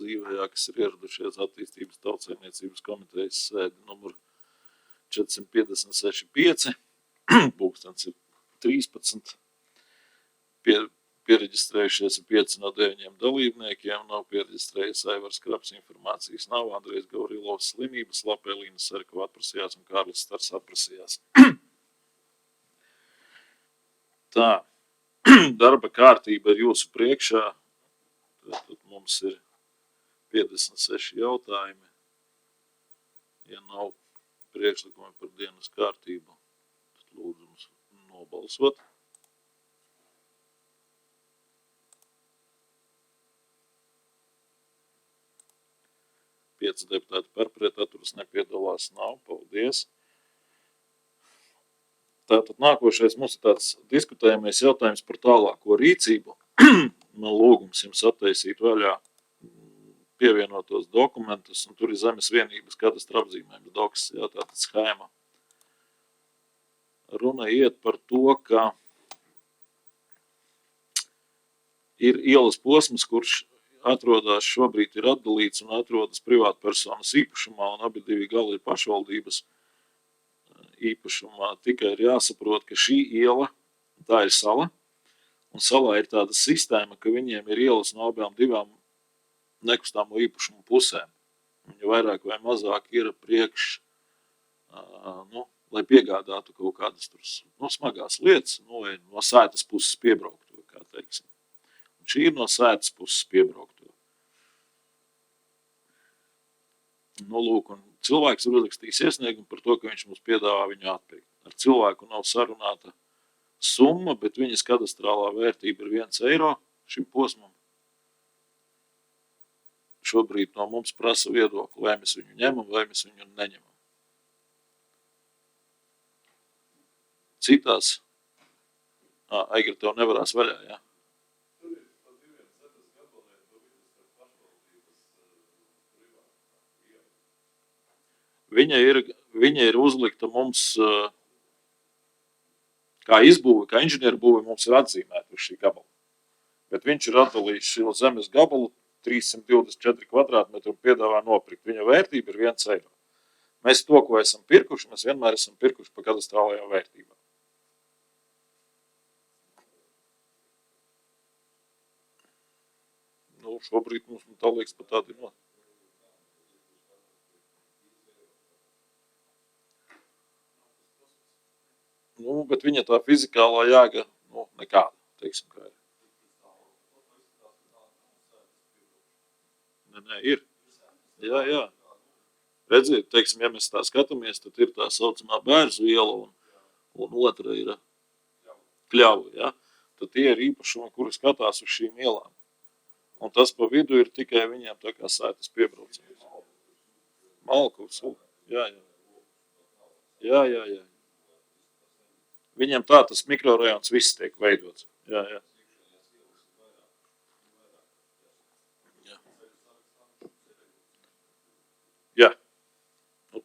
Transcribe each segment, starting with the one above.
dzīvējā, kas ir ieradušies attīstības tautsaimniecības komitejas sēdi numur 456.5, pulkstens ir 13, piereģistrējušies 5 no 9 dalībniekiem, nav piereģistrējies Aivars Kraps, informācijas nav, Andrejs Gavrilovs slimības, Lapēlīna Serkova atprasījās un Kārlis Stars atprasījās. Tā, darba kārtība ir jūsu priekšā, tad mums ir 56 jautājumi, ja nav priekšlikumi par dienas kārtību, tad lūdzu mums nobalsot. Pieci deputāti par, pret, atturas nepiedalās, nav, paldies. Tātad nākošais mums ir tāds diskutējamais jautājums par tālāko rīcību. Man lūgums jums attaisīt vaļā pievienotos dokumentus, un tur ir zemes vienības kadastra apzīmējums doks, jā, tātad schēma. Runa iet par to, ka ir ielas posms, kurš atrodas šobrīd ir atdalīts un atrodas privātpersonas īpašumā, un abi divi gali ir pašvaldības īpašumā. Tikai ir jāsaprot, ka šī iela, tā ir sala, un salā ir tāda sistēma, ka viņiem ir ielas no abām divām nekustāmo īpašumu pusēm. Viņa vairāk vai mazāk ir priekš, lai piegādātu kaut kādas tur, smagās lietas, vai no sētas puses piebraukto, kā teiksim. Un šī ir no sētas puses piebraukto. Lūk, un cilvēks ir uzrakstījis iesniegumu par to, ka viņš mums piedāvā viņu atpirkt. Ar cilvēku nav sarunāta summa, bet viņas kadastrālā vērtība ir 1 eiro šim posmam. Šobrīd no mums prasa viedokli, vai mēs viņu ņemam, vai mēs viņu neņemam. Citās, Aigar, tev nevarās vaļā, jā? Viņa ir uzlikta mums, kā izbūve, kā inženieru būve, mums ir atzīmēta uz šī gabala. Bet viņš ir atdalījis šo zemes gabalu 324 kvadrātmetru un piedāvā nopirkt. Viņa vērtība ir 1 eiro. Mēs to, ko esam pirkuši, mēs vienmēr esam pirkuši pa kadastrālajām vērtībām. Šobrīd mums tā liekas pat tādi no. Bet viņa tā fizikālā jēga, nekāda, teiksim, kā ir. Nē, ir. Jā. Redziet, teiksim, ja mēs tā skatāmies, tad ir tā saucamā Bērzu iela un otra ir Kļava, ja? Tad tie ir īpašumi, kuri skatās uz šīm ielām. Un tas pa vidu ir tikai viņiem tā kā sētas piebraucējums. Malkuvs, jā. Viņam tā tas mikrorajons viss tiek veidots. Jā. Jā.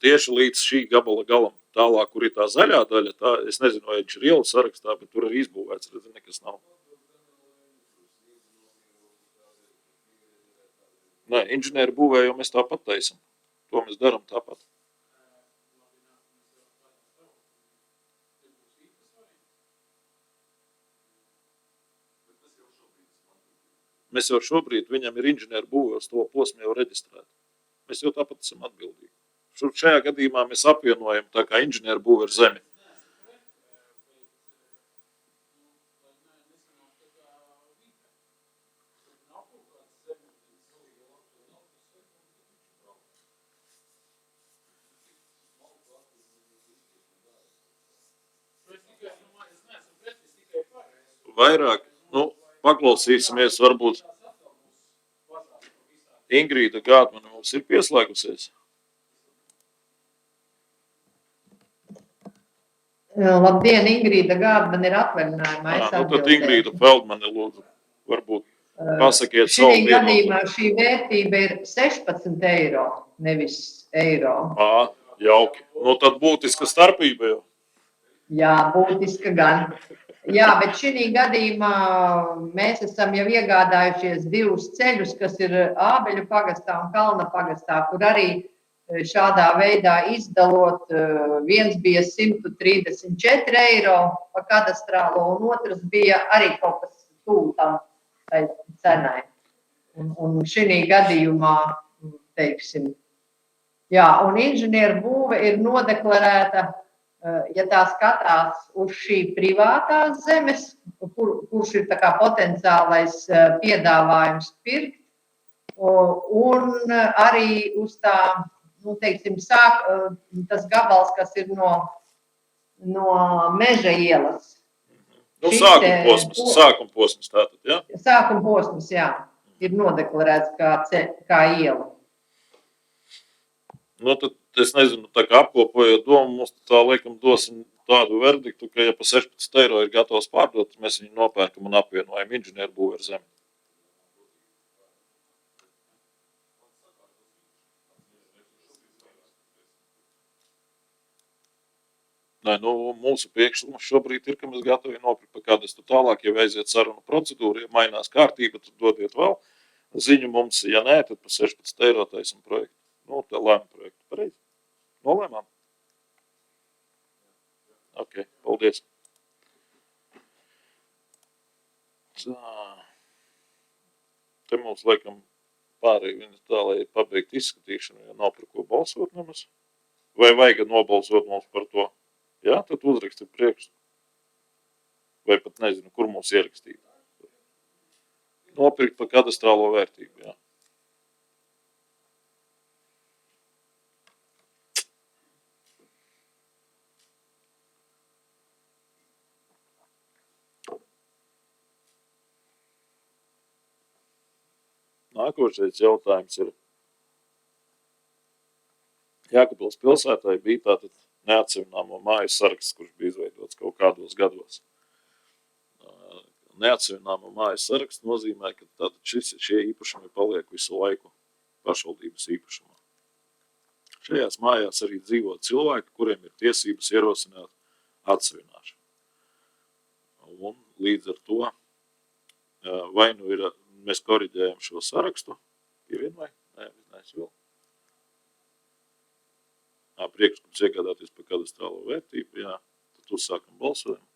Tieši līdz šī gabala galam, tālāk, kur ir tā zaļā daļa, tā, es nezinu, vai viņš ir ielu sarakstā, bet tur arī izbūvēts, redzi, nekas nav. Nē, inženieru būvē jau mēs tāpat taisam. To mēs daram tāpat. Mēs jau šobrīd, viņam ir inženieru būve uz to posmu jau reģistrēta. Mēs jau tāpat esam atbildīgi. Šajā gadījumā mēs apvienojam tā kā inženieru būve ar zemi. Vairāk, paklausīsimies, varbūt Ingrīda Gātmane mums ir pieslēgusies. Labdien, Ingrīda Gātmane ir atvaļinājumā. Tad Ingrīda Feldmane lūdzu, varbūt pasakiet savu viedokli. Šī gadījumā šī vērtība ir 16 eiro, nevis eiro. Jauki. Tad būtiska starpība jau. Jā, būtiska gan. Jā, bet šī gadījumā mēs esam jau iegādājušies 2 ceļus, kas ir Ābeļu pagastā un Kalna pagastā, kur arī šādā veidā izdalot. Viens bija 134 eiro par kadastrālo, un otrs bija arī kaut kas tuvu tam cenai. Un šī gadījumā, teiksim, jā, un inženieru būve ir nodeklarēta. Ja tā skatās uz šī privātās zemes, kurš ir tā kā potenciālais piedāvājums pirkt, un arī uz tā, teiksim, tas gabals, kas ir no Meža ielas. Sākuma posms tātad, jā? Sākuma posms, jā, ir nodeklarēts kā iela. Tad es nezinu, tā kā apkopojot domu, mums tā laikam dosim tādu verdiktu, ka ja pa 16 eiro ir gatavs pārdot, mēs viņu nopērkam un apvienojam inženieru būvi ar zemi. Nē, mūsu priekšlikums šobrīd ir, ka mēs gatavi nopirkt pa kādus tālāk, ja aiziet sarunu procedūru, ja mainās kārtība, tad dodiet vēl ziņu mums, ja nē, tad pa 16 eiro taisam projektu. Tā lēma projektu. Pareizi? Nolēmām? Ok, paldies. Te mums laikam pārēj tā, lai pabeigt izskatīšanu, ja nav par ko balsot nemaz. Vai vajag nobalsot mums par to? Jā, tad uzraksti priekš. Vai pat nezinu, kur mums ierakstīt. Nopirkt pa kadastrālo vērtību, jā. Nākošais jautājums ir. Jēkabpils pilsētai bija tātad neatsevināmo māju saraksts, kurš bija izveidots kaut kādos gados. Neatsevināmo māju saraksts nozīmē, ka tātad šie īpašumi paliek visu laiku pašvaldības īpašumā. Šajās mājās arī dzīvo cilvēki, kuriem ir tiesības ierosināt atsevināšanu. Un līdz ar to vai nu ir mēs koriģējam šo sarakstu, pievienoju, nē, vēl. Priekšlikums iegādāties par kadastrālo vērtību, jā, tad uzsākam balsojumu.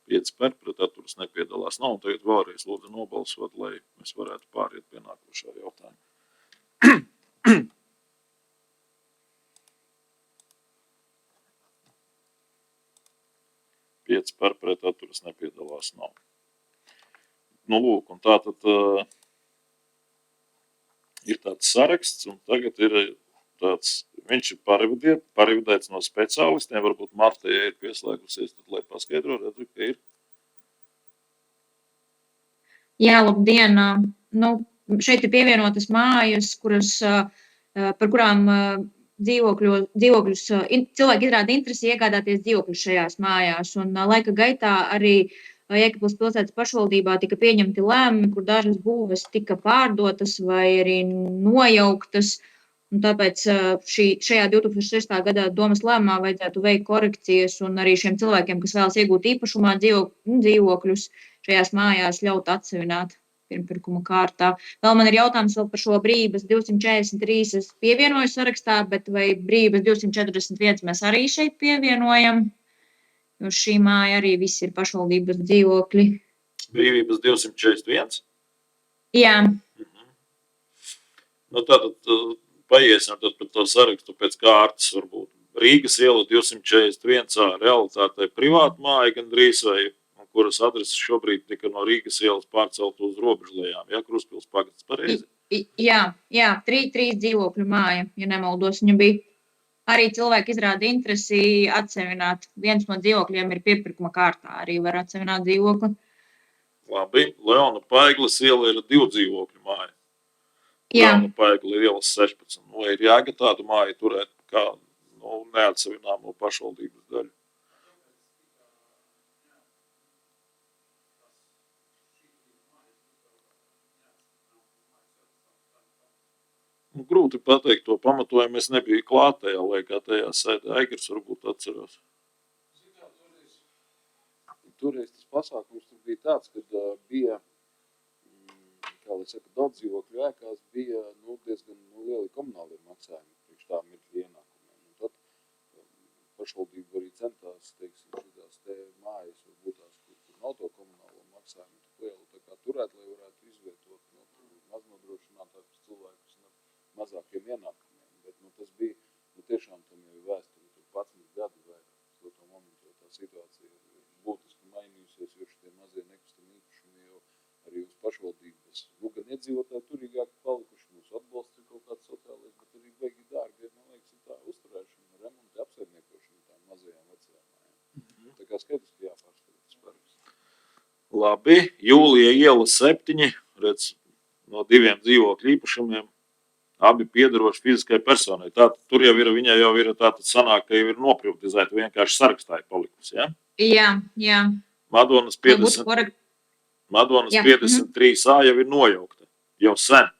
Pieci par, pret atturas nepiedalās nav, un tagad vēlreiz lūdzu nobalsot, lai mēs varētu pāriet pie nākošā jautājuma. 5 par, pret atturas nepiedalās nav. Lūk, un tātad ir tāds saraksts, un tagad ir tāds, viņš ir parevidēts no speciālistiem, varbūt Marta, ja ir pieslēgusies, tad lai paskaidro, redzu, ka ir. Jā, labdien. Šeit ir pievienotas mājas, par kurām cilvēki izrāda interesi iegādāties dzīvokļus šajās mājās. Un laika gaitā arī Jēkabpils pilsētas pašvaldībā tika pieņemti lēmumi, kur dažas būves tika pārdotas vai arī nojauktas. Un tāpēc šajā 2006. Gada domas lēmumā vajadzētu veikt korekcijas un arī šiem cilvēkiem, kas vēlas iegūt īpašumā dzīvokļus šajās mājās, ļaut atsevināt pirmpirkuma kārtā. Vēl man ir jautājums vēl par šo Brības 243 es pievienoju sarakstā, bet vai Brības 241 mēs arī šeit pievienojam? Jo šī māja arī viss ir pašvaldības dzīvokļi. Brīvības 241? Jā. Tātad paiesim tad par to sarakstu pēc kārtas varbūt. Rīgas iela 241, realitātē privāta māja gandrīz vai kuras adreses šobrīd tika no Rīgas ielas pārcelt uz robežlējām, ja, Kruspils pagasts, pareizi? Jā, 3 dzīvokļu māja, ja nemaldos, viņa bija. Arī cilvēki izrāda interesi atsevināt. Viens no dzīvokļiem ir piepirkuma kārtā, arī var atsevināt dzīvokli. Labi, Leona Paigles iela ir 2 dzīvokļu māja. Jā. Leona Paigles ielas 16. Vai ir jāga tādu māju turēt kā neatsevināmo pašvaldības daļu? grūti pateikt to pamatojumu. Es nebiju klāt tajā laikā, tajā sēdē. Aigars varbūt atceros. Toreiz tas pasākums tur bija tāds, kad bija, kā lai saka, daudz dzīvokļu ēkās bija diezgan lieli komunālie maksājumi priekš tā mirkļa ienākumiem. Un tad pašvaldība arī centās, teiksim, šitās te mājas, varbūt tās, kur nav to komunālo maksājumu, tik lielu tā kā turēt, lai varētu izvietot maznodrošinātākus cilvēkus mazākiem ienākumiem. Bet tas bija, tiešām tam jau ir vēsturi, tur 11 gadi vairāk. To momentu jau tā situācija būtiski mainījusies, jo šitie mazie nekustamie īpašumi jau arī uz pašvaldības. Gan iedzīvotāji turīgāki palikuši, mūsu atbalsts ir kaut kāds sociālais, bet arī beigi dārgi, man liekas, ir tā uzturēšana, remonti, apsaimniekošana tām mazajām vecajām mājām. Tā kā skaidrs, ka jāpārstāv tas parks. Labi, Jūlija iela 7, redz, no 2 dzīvokļu īpašumiem, abi piederoši fiziskai personai. Tātad tur jau ir, viņa jau ir tātad sanāk, ka jau ir noprivatizēta, vienkārši sarakstā ir palikusi, ja? Jā. Madonas 50, Madonas 53A jau ir nojaukta, jau sen.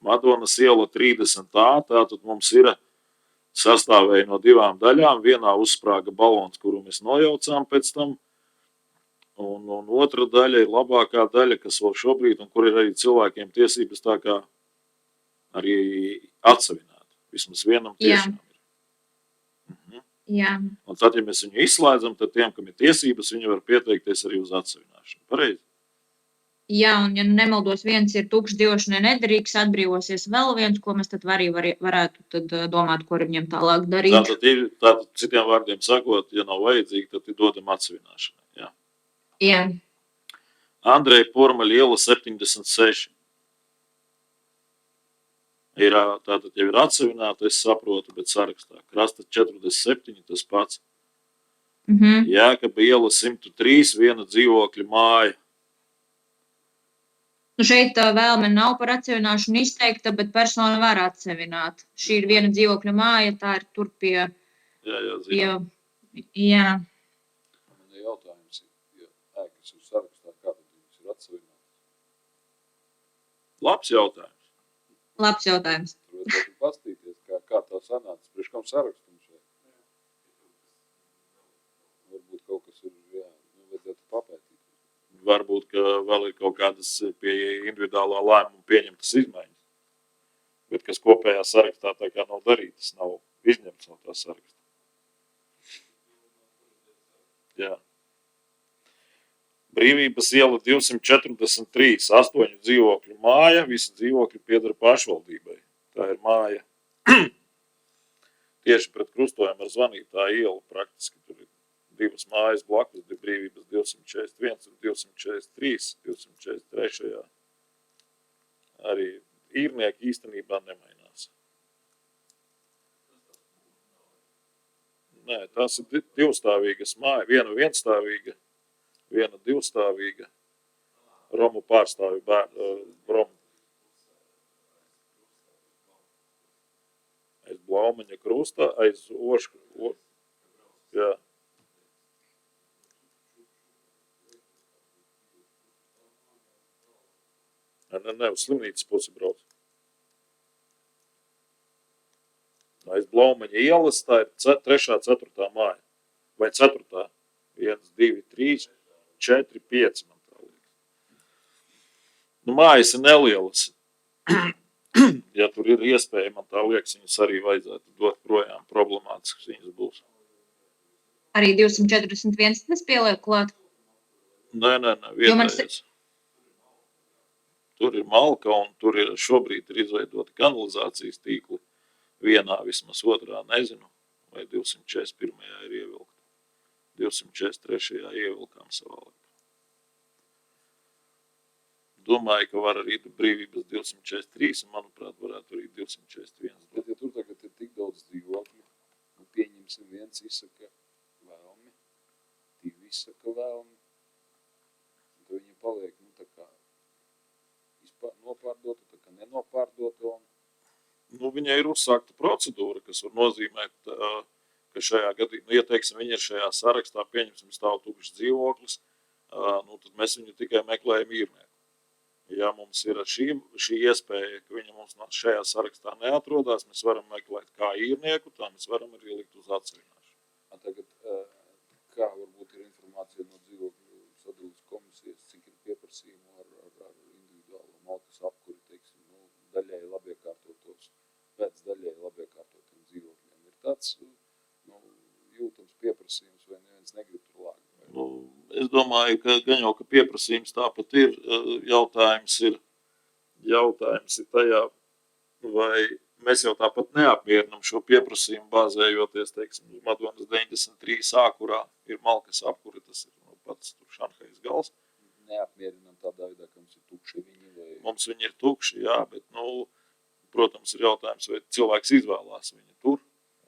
Madonas iela 30A, tātad mums ir sastāvēja no 2 daļām. Vienā uzsprāga balons, kuru mēs nojaucām pēc tam, un otra daļa ir labākā daļa, kas vēl šobrīd, un kur ir arī cilvēkiem tiesības tā kā arī atsavināt. Vismaz vienam tiešām ir. Jā. Un tad, ja mēs viņu izslēdzam, tad tiem, kam ir tiesības, viņi var pieteikties arī uz atsavināšanu. Pareizi? Jā, un ja nemaldos, viens ir tukšs, divšanai nederīgs, atbrīvosies vēl viens, ko mēs tad arī varētu tad domāt, ko ar viņiem tālāk darīt. Tātad citiem vārdiem sakot, ja nav vajadzīgi, tad ir dodam atsavināšanai. Jā. Andreja Pormaļa iela 76. Tātad jau ir atsavināta, es saprotu, bet sarakstā. Krasta 47, tas pats. Jēkaba iela 103, viena dzīvokļa māja. Šeit vēlme nav par atsevināšanu izteikta, bet persona var atsevināt. Šī ir viena dzīvokļa māja, tā ir tur pie... Jā. Man ir jautājums, ja ēkas ir sarakstā, kā tad viņas ir atsavinātas? Labs jautājums. Tur vajadzētu pastīties, kā tā sanāca, priekš kam sarakstums šeit. Varbūt kaut kas ir, vajadzētu papētīt. Varbūt, ka vēl ir kaut kādas pie individuālā lēmuma pieņemtas izmaiņas. Bet kas kopējā sarakstā tā kā nav darītas, nav izņemts no tā sarakstā. Jā. Brīvības iela 243, 8 dzīvokļu māja, visi dzīvokļi pieder pašvaldībai. Tā ir māja tieši pret krustojumu ar zvanītā ielu praktiski. Tur ir 2 mājas blakus, Brīvības 241 un 243, 243. Arī īrnieki īstenībā nemainās. Nē, tās ir 2-stāvīgas māja, viena 1-stāvīga, viena 2-stāvīga. Romu pārstāvi Romu. Aiz Blaumaņa krusta, aiz Oška. Jā. Ne, uz slimnīcas pusi brauc. Aiz Blaumaņa ielas, tā ir 3., 4. māja. Vai 4. 1, 2, 3, 4, 5, man tā liekas. Mājas ir nelielas. Ja tur ir iespēja, man tā liekas, viņas arī vajadzētu dot projām, problemātisks viņas būs. Arī 241 nespieliek klāt? Nē, vietējais. Tur ir malka un tur ir šobrīd ir izveidoti kanalizācijas tīkli. Vienā vismaz, otrā nezinu, vai 241. ir ievilkta. 243. ievilkām savā laikā. Domāju, ka var arī Brīvības 243, un manuprāt, varētu arī 241. Bet ja tur tagad ir tik daudz dzīvokļu, un pieņemsim viens izsaka vēlmi, 2 izsaka vēlmi, tad viņi paliek, tā kā nopārdota, tā kā nenopārdota. Viņai ir uzsākta procedūra, kas var nozīmēt, ka šajā gadījumā, ja teiksim, viņi ir šajā sarakstā, pieņemsim stāv tukšs dzīvoklis, tad mēs viņu tikai meklējam īrnieku. Ja mums ir šī iespēja, ka viņa mums šajā sarakstā neatrodas, mēs varam meklēt kā īrnieku, tā mēs varam arī likt uz atsevišķināšanu. Tagad, kā varbūt ir informācija no dzīvokļu sadalības komisijas, cik ir pieprasījumu ar individuālo malkas apkuri, teiksim, daļēji labiekārtotos, pēc daļēji labiekārtotiem dzīvokļiem. Ir tāds jūtams pieprasījums, vai neviens negrib tur lāgt? Es domāju, ka gan jau, ka pieprasījums tāpat ir, jautājums ir tajā, vai mēs jau tāpat neapmierinam šo pieprasījumu bāzējoties, teiksim, uz Madonas 93A, kurā ir malkas apkuri, tas ir pats Šanhajas gals. Neapmierinam tādā veidā, ka mums ir tukši viņi vai... Mums viņi ir tukši, jā, bet, protams, ir jautājums, vai cilvēks izvēlās viņu tur,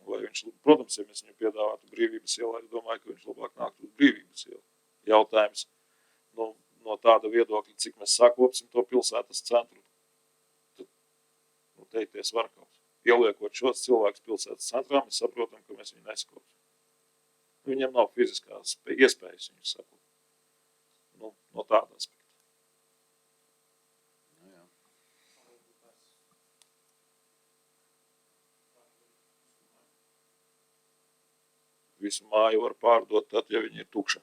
vai viņš, protams, ja mēs viņu piedāvātu Brīvības ielā, es domāju, ka viņš labāk nāktu uz Brīvības ielu. Jautājums no tāda viedokļa, cik mēs sakopsim to pilsētas centru, tad, teikties var kaut. Ieliekot šos cilvēkus pilsētas centrā, mēs saprotam, ka mēs viņu neskopsim. Viņiem nav fiziskās iespējas viņu sakot. No tāda aspekta. Jā. Visu māju var pārdot tad, ja viņi ir tukša.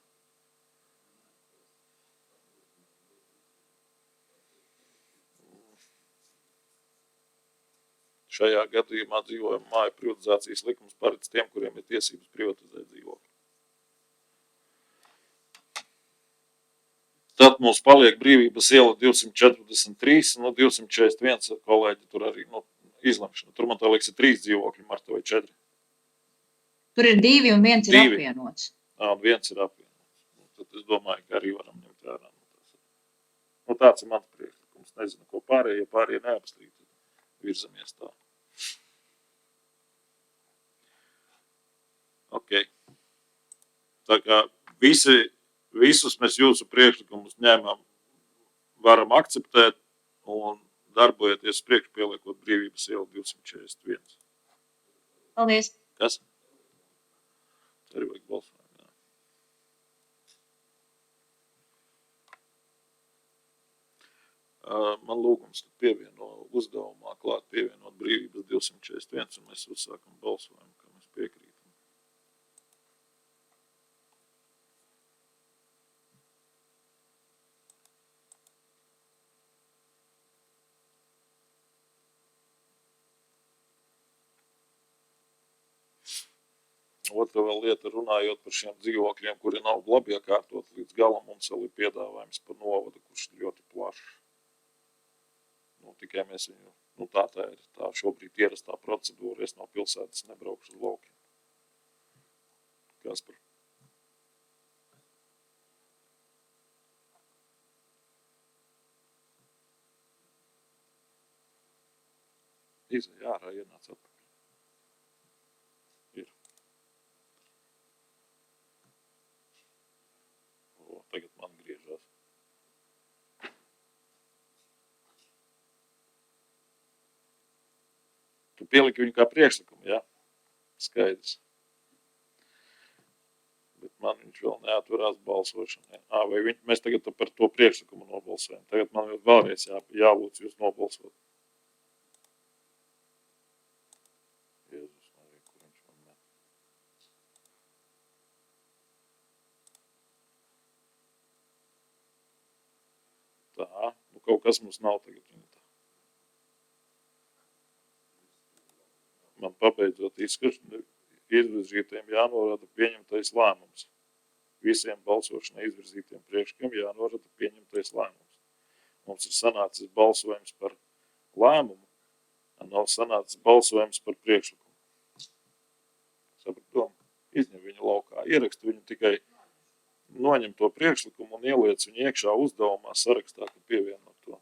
Šajā gadījumā dzīvojuma māju privatizācijas likums paredz tiem, kuriem ir tiesības privatizēt dzīvokli. Tad mums paliek Brīvības iela 243, 241 kolēģi tur arī izlemšana. Tur man tā liekas ir 3 dzīvokļi, Marta, vai 4. Tur ir 2 un 1 ir apvienots. Un 1 ir apvienots. Tad es domāju, ka arī varam ņemt vērā. Tāds ir mans priekšlikums. Nezinu, ko pārējie neapstrīd. Virzamies tā. Ok. Tā kā visus mēs jūsu priekšlikumus ņēmām, varam akceptēt un darbojieties priekš pieliekot Brīvības ielu 241. Paldies. Kas? Tā arī vajag balsojumu. Man lūgums pievieno uzdevumā klāt pievienot Brīvības 241 un mēs uzsākam balsojumu, ka mēs piekrītam. Otra vēl lieta, runājot par šiem dzīvokļiem, kuri nav labi iekārtot līdz galam, mums vēl ir piedāvājums par novadu, kurš ir ļoti plašs. Tikai mēs viņu, tā ir tā šobrīd ierastā procedūra, es no pilsētas nebraukšu uz laukiem. Kaspar? Izej ārā, ienāc atpakaļ. Ir. Tagad man griežās. Tu pieliki viņu kā priekšlikumu, jā? Skaidrs. Bet man viņš vēl neatverās balsošanai. Vai mēs tagad par to priekšlikumu nobalsojam? Tagad man vēlreiz jālūdz jūs nobalsot. Jēzus, kur viņš man met. Tā, kaut kas mums nav tagad viņa tā. Man pabeidzot izvirzītiem jānorada pieņemtais lēmums. Visiem balsošanai izvirzītiem priekšlikumiem jānorada pieņemtais lēmums. Mums ir sanācis balsojums par lēmumu, nav sanācis balsojums par priekšlikumu. Sapratu, izņem viņu laukā, ierakstu viņu tikai noņem to priekšlikumu un ieliec viņu iekšā uzdevumā sarakstā, ka pievienot to.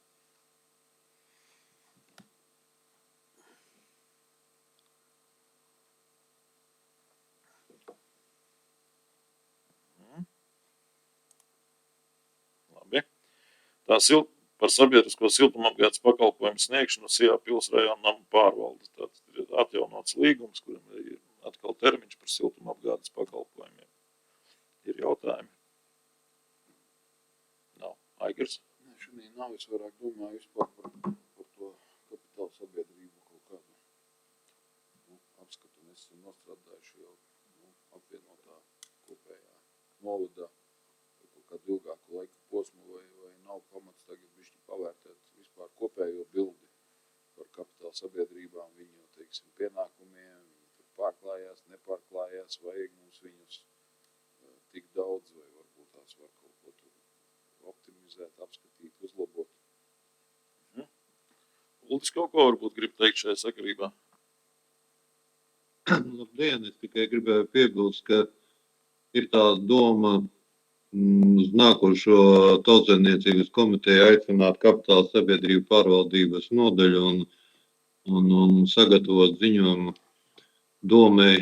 Tā par sabiedrisko siltumapgādes pakalpojumu sniegšanu Sijā pilsrajona namu pārvalde. Tāds ir atjaunots līgums, kuram ir atkal termiņš par siltumapgādes pakalpojumiem. Ir jautājumi? Nav. Aigars? Nē, šodien nav es vairāk domāju vispār par to kapitāla sabiedrību kaut kādu apskatu. Mēs esam nostrādājuši jau apvienotā kopējā novadā kaut kādu ilgāku laika posmu, vai nav pamats tagad bišķi pavērtēt vispār kopējo bildi par kapitāla sabiedrībām, viņu, teiksim, pienākumiem, viņi tur pārklājās, nepārklājās, vajag mums viņus tik daudz, vai varbūt tās var kaut ko tur optimizēt, apskatīt, uzlabot. Uldis kaut ko varbūt grib teikt šajā sakarībā. Labdien, es tikai gribēju piebilst, ka ir tā doma uz nākošo Tautsaimniecības komiteju aicināt kapitāla sabiedrību pārvaldības nodaļu un sagatavot ziņojumu domai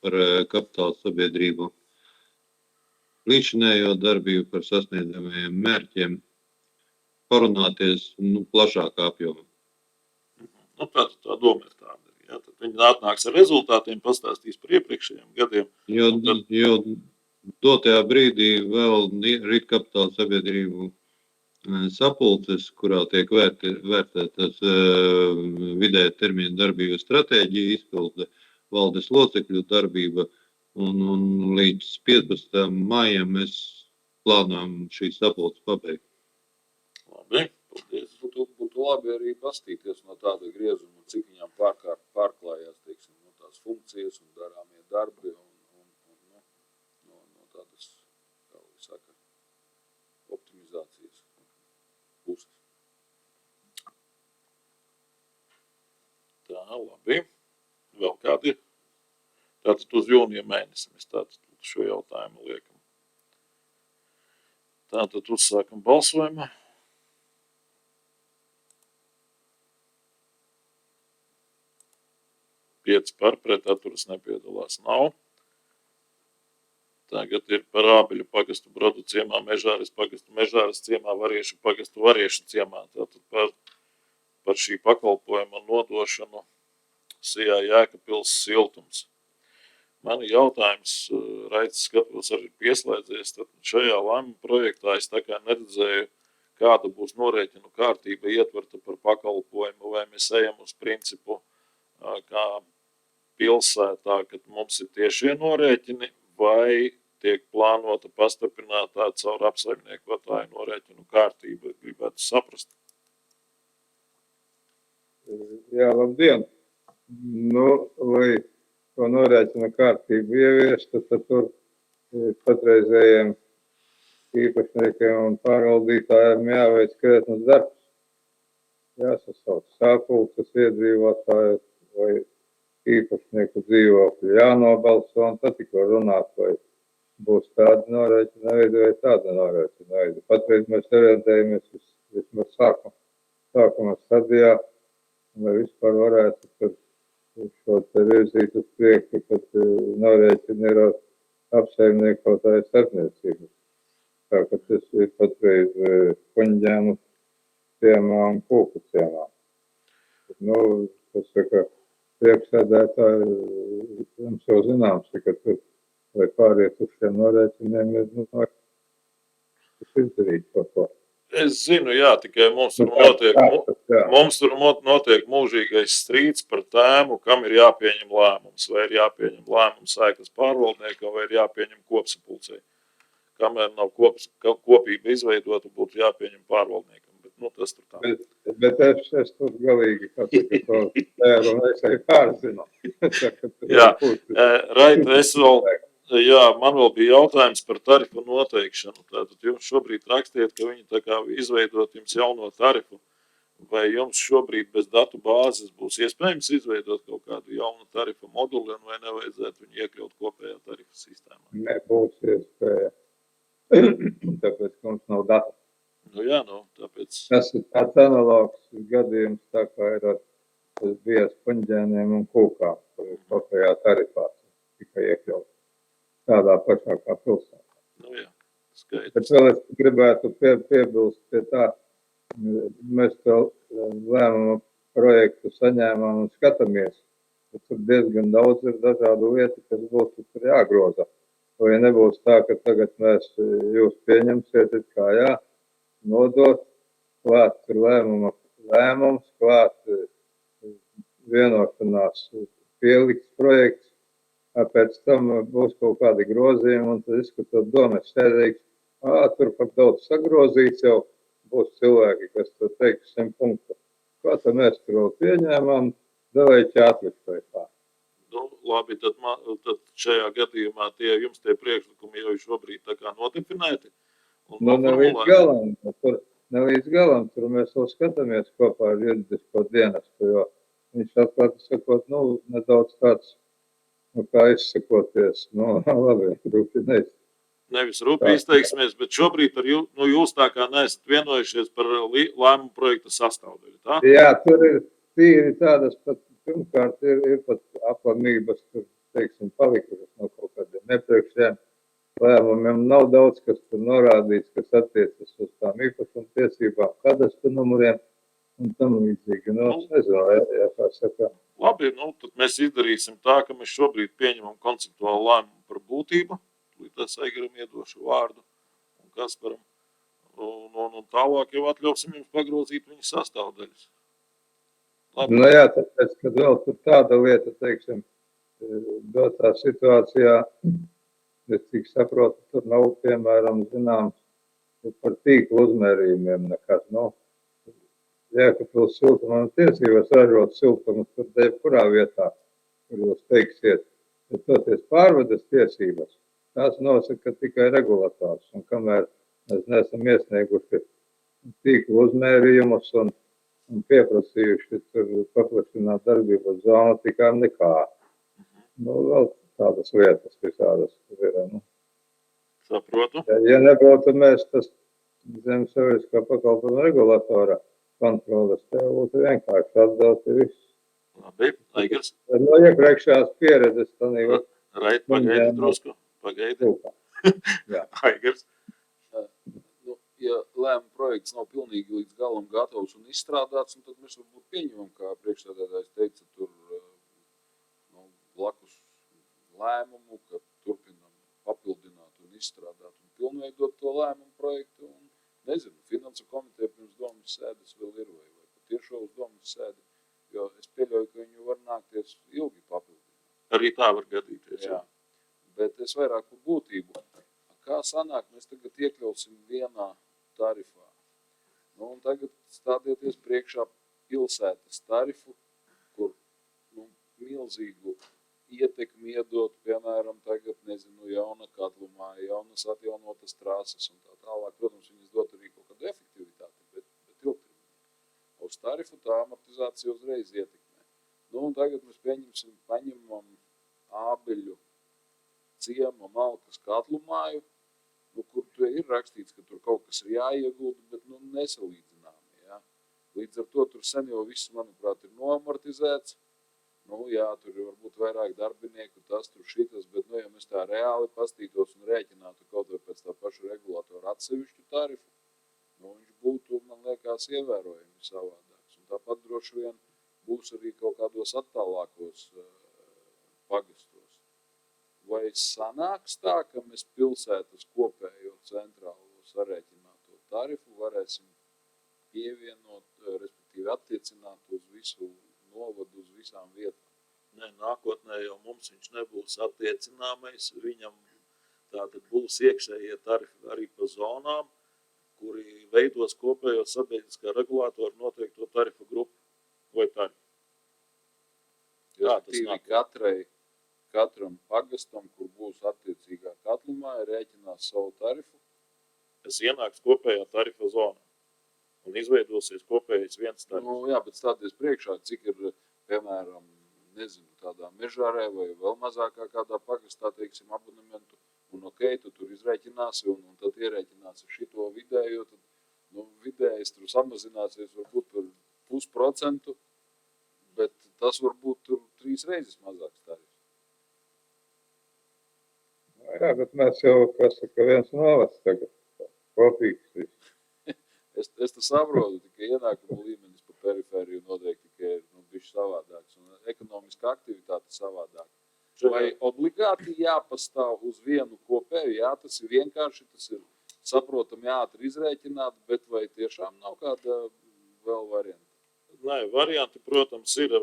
par kapitāla sabiedrību līdzinējo darbību, par sasniedzamajiem mērķiem, parunāties plašākā apjomā. Tā doma ir tāda. Ja? Tad viņi atnāks ar rezultātiem, pastāstīs par iepriekšējiem gadiem. Jo dotajā brīdī vēl rīt kapitāla sabiedrību sapulces, kurā tiek vērtētas vidēja termiņa darbības stratēģija, izpilde, valdes locekļu darbība, un līdz 15. maijam mēs plānojam šīs sapulces pabeigt. Labi, paldies. Būtu labi arī pastīties no tāda griezuma, cik viņām pārklājās, teiksim, no tās funkcijas un darāmie darbi un no tādas, kā lai saka, optimizācijas puses. Tā, labi. Vēl kādi? Tātad uz jūnija mēnesi mēs tātad šo jautājumu liekam. Tātad uzsākam balsojumu. Pieci par, pret atturas nepiedalās nav. Tagad ir par Ābeļu pagastu Brodu ciemā, Mežāres pagastu Mežāres ciemā, Variešu pagastu Variešu ciemā. Tātad par šī pakalpojuma nodošanu Sijā Jēkabpils siltums. Man jautājums, Raicis skatos, arī pieslēdzies, tad šajā lēmuma projektā es tā kā neredzēju, kāda būs norēķinu kārtība ietverta par pakalpojumu, vai mēs ejam uz principu, kā pilsētā, kad mums ir tiešie norēķini, vai tiek plānota pastiprinātā caur apsaimniekotāju norēķinu kārtību, gribētu saprast. Jā, labdien! Lai to norēķina kārtību ieviest, tad tur patreizējiem īpašniekiem un pārvaldītājiem jāveic krietnes darbs. Jāsasauc sapulces iedzīvotājus vai īpašnieku dzīvokļu jānobalso, un tad tik var runāt, vai būs tāda norēķina veida vai tāda norēķina veida. Patreiz mēs orientējamies vismaz sākuma stadijā, lai vispār varētu šo te virzīt uz priekšu, kad norēķini ir apsaimniekotāju starpniecības. Tā, ka tas ir patreiz Kuņģēnu ciemā un Kūku ciemā. Tas saka, priekšsēdētāji, jums jau zināms, ka tur, lai pāriet uz šiem norēķiniem, ir izdarīt kaut ko. Es zinu, jā, tikai mums tur notiek mūžīgais strīds par tēmu, kam ir jāpieņem lēmums. Vai ir jāpieņem lēmums ēkas pārvaldniekam, vai ir jāpieņem kopsapulcei. Kamēr nav kopība izveidota, būtu jāpieņem pārvaldniekam. Bet, tas tur tā. Bet es tur galīgi, kā saka, to tēru un es arī pārzinu. Jā, Raita, man vēl bija jautājums par tarifu noteikšanu. Tātad jums šobrīd rakstiet, ka viņi tā kā izveidot jums jauno tarifu. Vai jums šobrīd bez datu bāzes būs iespējams izveidot kaut kādu jaunu tarifu moduli, un vai nevajadzētu viņu iekļaut kopējā tarifu sistēmā? Nebūs iespēja. Tāpēc, ka mums nav datu. Tāpēc. Tas ir tāds analogs gadījums, tā kā ir tas bijis Kuņģēniem un Kūkām, kur ir kopējā tarifā tikai iekļaut. Tādā pašā kā pilsētā. Skaidrs. Bet vēl es gribētu piebilst pie tā, mēs to lēmumu projektu saņēmām un skatāmies, ka tur diezgan daudz ir dažādu vietu, kas būtu tur jāgroza. Vai nebūs tā, ka tagad mēs jūs pieņemsiet, kā nodot, klāt tur lēmums, klāt vienošanās pielikts projekts, pēc tam būs kaut kādi grozījumi, un tad izskatot domas sēdīgs, tur par daudz sagrozīts jau, būs cilvēki, kas tur teiks 100 punktu. Kā tad mēs tur vēl pieņēmām, davēķi atlikt vai kā. Nu, labi, tad šajā gadījumā jums tie priekšlikumi jau šobrīd tā kā nodefinēti. Nu, ne līdz galam, tur mēs vēl skatāmies kopā ar juridisko dienestu, jo viņš atklāti sakot, nedaudz tāds, kā izsakoties, labi, rūpi neizsakoties. Nevis rūpīgi izteiksimies, bet šobrīd jūs tā kā neesat vienojušies par lēmumu projekta sastāvdaļu, tā? Jā, tur ir tīri tādas pat, pirmkārt, ir pat aplamības, tur, teiksim, palikušas no kaut kādiem nepriekšējiem lēmumiem. Nav daudz, kas tur norādīts, kas attiecas uz tām īpašuma tiesībām, kadastra numuriem un tam līdzīgi. Es nezinu, kā saka. Labi, tad mēs izdarīsim tā, ka mēs šobrīd pieņemam konceptuālu lēmumu par būtību. Līdz Aigaram iedošu vārdu un Kasparam. Un tālāk jau atļausim jums pagrozīt viņa sastāvdaļas. Labi. Jā, tāpēc, kad vēl tur tāda lieta, teiksim, dotā situācijā, es cik saprotu, tur nav, piemēram, zināms, par tīklu uzmērījumiem nekas. Jēkabpils siltuma tiesības ražot siltumu tur jebkurā vietā, kur jūs teiksiet, bet toties pārvades tiesības. Tās nosaka tikai regulators, un kamēr mēs neesam iesnieguši tīklu uzmērījumus un pieprasījuši tur paplašināt darbības zonu, tikām nekā. Vēl tādas lietas visādas ir. Saprotu. Ja nebūtu mēs tas zemes sabiedriskā pakalpojuma regulatora kontroles, tev būtu vienkārši atdot viss. Labi, Aigars. No iepriekšējās pieredzes Rait, pagaidi drusku. Pagaidi. Aigars. Ja lēmuma projekts nav pilnīgi līdz galam gatavs un izstrādāts, tad mēs varbūt pieņemam, kā priekšsēdētājs teica, tur blakus lēmumu, ka turpinam papildināt un izstrādāt un pilnveidot to lēmumu projektu. Un, nezinu, finansu komiteja pirms domas sēdes vēl ir vai patiešo uz domas sēdi, jo es pieļauju, ka viņu var nākties ilgi papildināt. Arī tā var gadīties. Jā. Bet es vairāk par būtību. Kā sanāk, mēs tagad iekļausim vienā tarifā. Un tagad stādieties priekšā pilsētas tarifu, kur milzīgu ietekmi iedot, piemēram, tagad, jauna katlumāja, jaunas atjaunotas trases un tā tālāk. Protams, viņas dot arī kaut kādu efektivitāti, bet ilgtermiņā. Uz tarifu tā amortizācija uzreiz ietekmē. Un tagad mēs paņemam Ābeļu ciema malkas katlumāju, kur ir rakstīts, ka tur kaut kas ir jāiegulda, bet nesalīdzināmi. Ja? Līdz ar to tur sen jau viss, manuprāt, ir noamortizēts. Jā, tur ir varbūt vairāk darbinieku, tas tur šitas, bet, ja mēs tā reāli pastītos un rēķinātu kaut vai pēc tā paša regulātora atsevišķu tarifu, viņš būtu, man liekas, ievērojami savādāks. Un tāpat droši vien būs arī kaut kādos attālākos pagastos. Vai sanāks tā, ka mēs pilsētas kopējo centrālo sarēķināto tarifu varēsim pievienot, respektīvi attiecināt uz visu novadu, uz visām vietām? Nē, nākotnē jau mums viņš nebūs attiecināmais. Viņam tātad būs iekšējie tarifi arī pa zonām, kuri veidos kopējo sabiedriskā regulātora noteikto tarifu grupu vai tarifu. Katram pagastam, kur būs attiecīgā katlumāja, rēķinās savu tarifu. Tas ienāks kopējā tarifa zonā un izveidosies kopējais viens tarifs. Jā, bet stāties priekšā, cik ir, piemēram, tādā Mežārē vai vēl mazākā kādā pagastā, teiksim, abonementu, un tu tur izrēķināsi un tad ierēķināsi šito vidējo, tad vidējais tur samazināsies varbūt par 0,5%, bet tas varbūt tur 3 reizes mazāks tarifs. Jā, bet mēs jau, viens novads tagad, kopīgs. Es tā saprotu, tikai ienākumu līmenis pa perifēriju noteikti tikai ir bišķi savādāks un ekonomiska aktivitāte savādāk. Vai obligāti jāpastāv uz vienu kopēju? Jā, tas ir vienkārši, tas ir saprotami ātri izrēķināti, bet vai tiešām nav kāda vēl varianta? Nē, varianti, protams, ir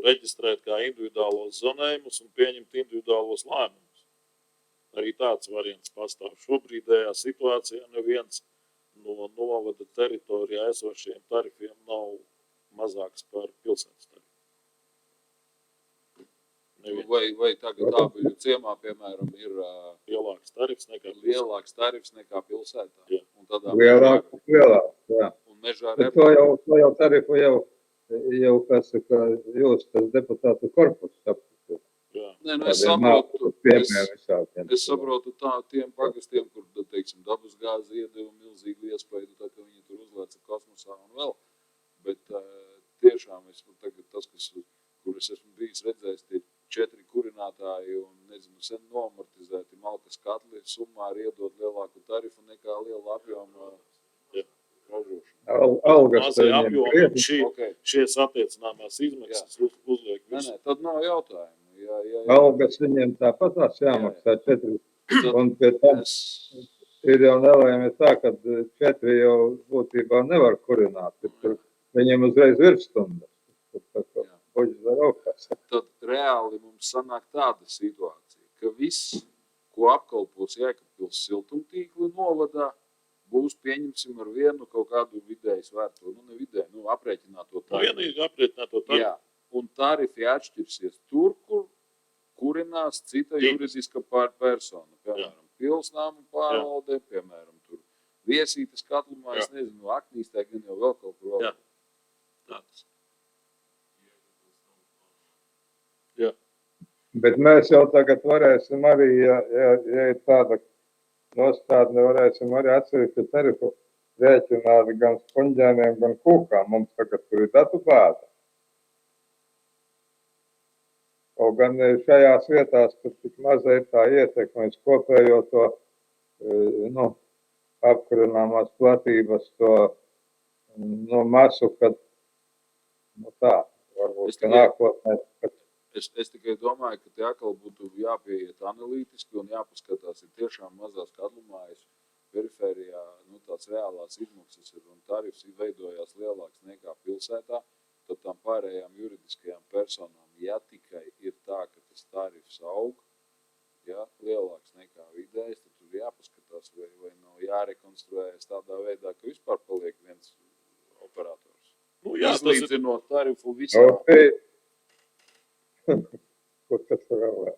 reģistrēt kā individuālos zonējumus un pieņemt individuālos lēmumus. Arī tāds variants pastāv. Šobrīdējā situācijā neviens no novada teritorijā esošiem tarifiem nav mazāks par pilsētas tarifu. Neviens. Vai tagad Ābeļu ciemā, piemēram, ir Lielāks tarifs nekā lielāks tarifs nekā pilsētā? Jā. Un tādā Lielāks, jā. un mežā Bet to jau tarifu jau kas saka, jūs tas deputātu korpus sapratu. Jā. Nē, nu es saprotu, Piemēram, es saprotu tā tiem pagastiem, kur, teiksim, dabas gāze iedeva milzīgu iespēju, tā ka viņi tur uzlēca kosmosā un vēl, bet tiešām es tagad tas, kur es esmu bijis redzējis, tie 4 kurinātāji un, nezinu, sen noamortizēti malkas katli, summā ir iedot lielāku tarifu nekā liela apjoma ražošana. Algas Mazajā apjomā Okay. šies attiecināmās izmaksas uzliek Nē, visu. tad nav jautājumu. Jā. Algas viņiem tāpatās jāmaksā 4. Un pie tam Es, ir jau nelēma tā, ka 4 jau būtībā nevar kurināt. Tur viņiem uzreiz virsstundas. Tā kā Jā. boģis var augstās. tad reāli mums sanāk tāda situācija, ka viss, ko apkalpos Jēkabpils siltumtīkli novadā, būs, pieņemsim, ar vienu kaut kādu vidēju svērto, ne vidēju, aprēķināto tarifu. Vienīgi aprieķināt to tarifu. Jā, un tarifi atšķirsies tur, kur kurinās cita juridiska persona. Piemēram, pilsnāmu pārvaldē, piemēram, tur viesītes katlumā, es nezinu, Aknīstē, gan jau vēl kaut kur vēl. Jā. Tāds. Jā. Bet mēs jau tagad varēsim arī, ja ir tāda nostādne, varēsim arī atsevišķu tarifu rēķināt gan spuņģēniem, gan kūkām. Mums tagad tur ir datu bāze. Kaut gan šajās vietās, tur tik maza ir tā ietekme uz kopējo to, apkurināmās platības, to, masu, kad, tā, varbūt, ka nākotnē, Es tikai domāju, ka te atkal būtu jāpieiet analītiski un jāpaskatās, ir tiešām mazās kadlumājas perifērijā, tās reālās izmaksas ir un tarifs veidojās lielāks nekā pilsētā, tad tām pārējām juridiskajām personām, ja tikai ir tā, ka tas tarifs aug, ja, lielāks nekā vidējs, tad tur jāpaskatās, vai nav jārekonstruējas tādā veidā, ka vispār paliek viens operators. Jā, tas ir. Izlīdzinot tarifu visā. Kur tas vēl ir?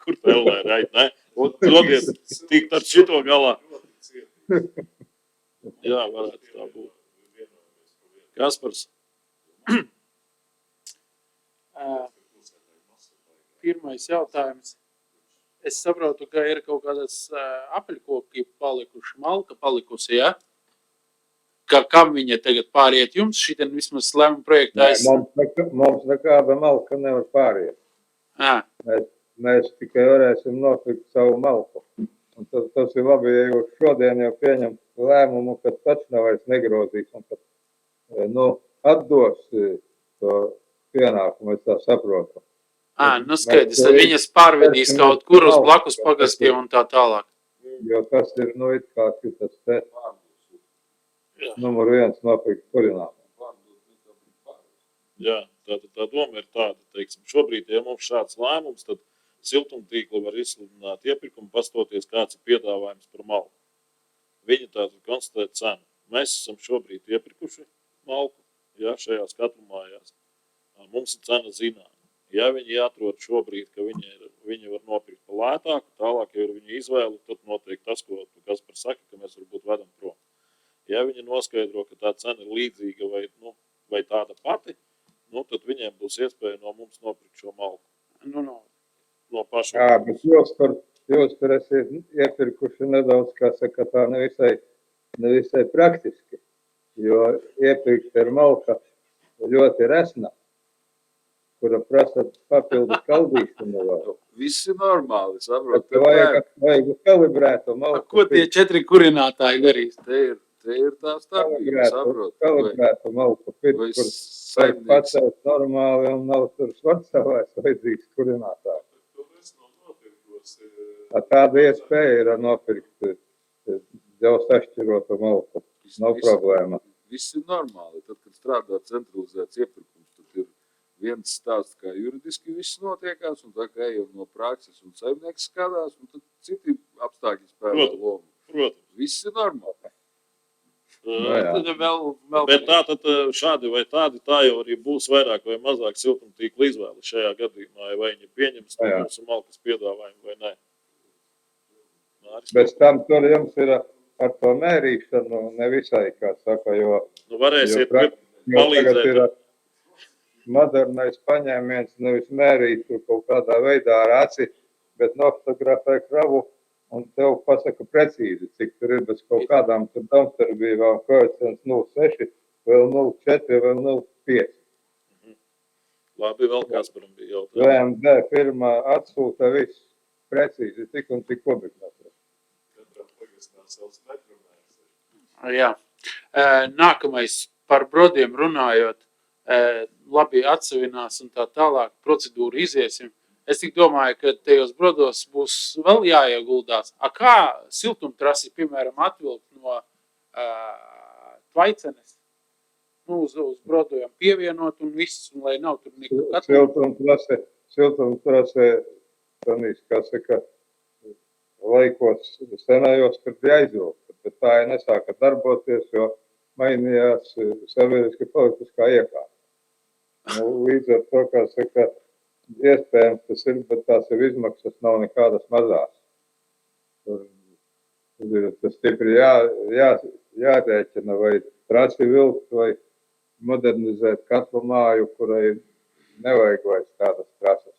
Kur vēl ir, ne? Un dodiet tikt ar šito galā. Jā, varētu tā būt. Kaspars? Pirmais jautājums. Es saprotu, ka ir kaut kādas apaļkoki palikuši, malka palikusi, ja? Kam viņa tagad pāriet jums? Šitien vismaz lēmuma projektā Mums nekāda malka nevar pāriet. Mēs tikai varēsim nopirkt savu malku. Un tas ir labi, ja jūs šodien jau pieņem lēmumu, ka taču nav vairs negrozīs un ka, atdos to pienākumu, es tā saprotu. Skaidrs, tad viņas pārvedīs kaut kur uz blakus pagastiem un tā tālāk. Jo tas ir, it kā šitas te numur 1 nopirkt kurinājumu. Jā, tā doma ir tāda, teiksim, šobrīd, ja mums šāds lēmums, tad siltumtīkli var izsludināt iepirkumu, pastoties, kāds ir piedāvājums par malku. Viņi tātad konstatē cenu. Mēs esam šobrīd iepirkuši malku, jā, šajās katlumājās. Mums ir cena zināma. Ja viņi atrod šobrīd, ka viņi var nopirkt pa lētāku, tālāk, ja ir viņa izvēle, tad notiek tas, ko Kaspars saka, ka mēs varbūt vedam prom. Ja viņi noskaidro, ka tā cena ir līdzīga vai tāda pati, tad viņiem būs iespēja no mums nopirkt šo malku. No paša. Jā, bet jūs tur esat iepirkuši nedaudz, kā saka, tā nevisai praktiski, jo iepirkt ir malka ļoti resna, kura prasa papildus kaldīšanu. Viss ir normāli, saprot. Vajag kalibrētu malku. Ko tie 4 kurinātāji darīs? Te ir tā starpība, saprot. Kalibrētu malku pirkt, kur vajag pacelt normāli un nav tur svartsavājs vajadzīgs kurinātājs. To mēs nav nopirkos Tāda iespēja ir nopirkt jau sašķirotu malku. Nav problēma. Viss ir normāli. Tad, kad strādā centralizēts iepirkums, tad ir viens stāsts, kā juridiski viss notiekās, un tā kā ejam no prakses un saimnieks skatās, un tad citi apstākļi spēlē lomu. Protams. Viss ir normāli. jā. Tad vēl Bet tā tad šādi vai tādi, tā jau arī būs vairāk vai mazāk siltumtīkla izvēle šajā gadījumā, vai viņi pieņems to Jā. mūsu malkas piedāvājumu vai nē. Māris, Bez tam tur jums ir ar to mērīšanu nevisai, kā saka, jo nu varēsiet tagad palīdzēt. ir modernais paņēmiens nevis mērīt tur kaut kādā veidā ar aci, bet nofotografē kravu un tev pasaka precīzi, cik tur ir bez kaut kādām tur domstarbībām, koeficients 0,6, vēl 0,4, vēl 0,5. Labi, vēl Kasparam bija jautājums. VMD firma atsūta viss precīzi, cik un cik kubikmetru. Jā. Nākamais par brodiem runājot, labi atsevinās un tā tālāk procedūru iziesim. Es tik domāju, ka tajos brodos būs vēl jāieguldās. Kā siltumtrasi, piemēram, atvilkt no Tvaicenes, uz brodojām pievienot un viss, un lai nav tur nekā Siltumtrase, tanīs, kā saka, laikos senajos, kad bija aizvilkta, bet tā ir nesāka darboties, jo mainījās sabiedriski politiskā iekārta. Līdz ar to, kā saka, iespējams tas ir, bet tās jau izmaksas nav nekādas mazās. Tur ir tas stipri jārēķina, vai trasi vilkt, vai modernizēt katlu māju, kurai nevajag vairs tādas trases.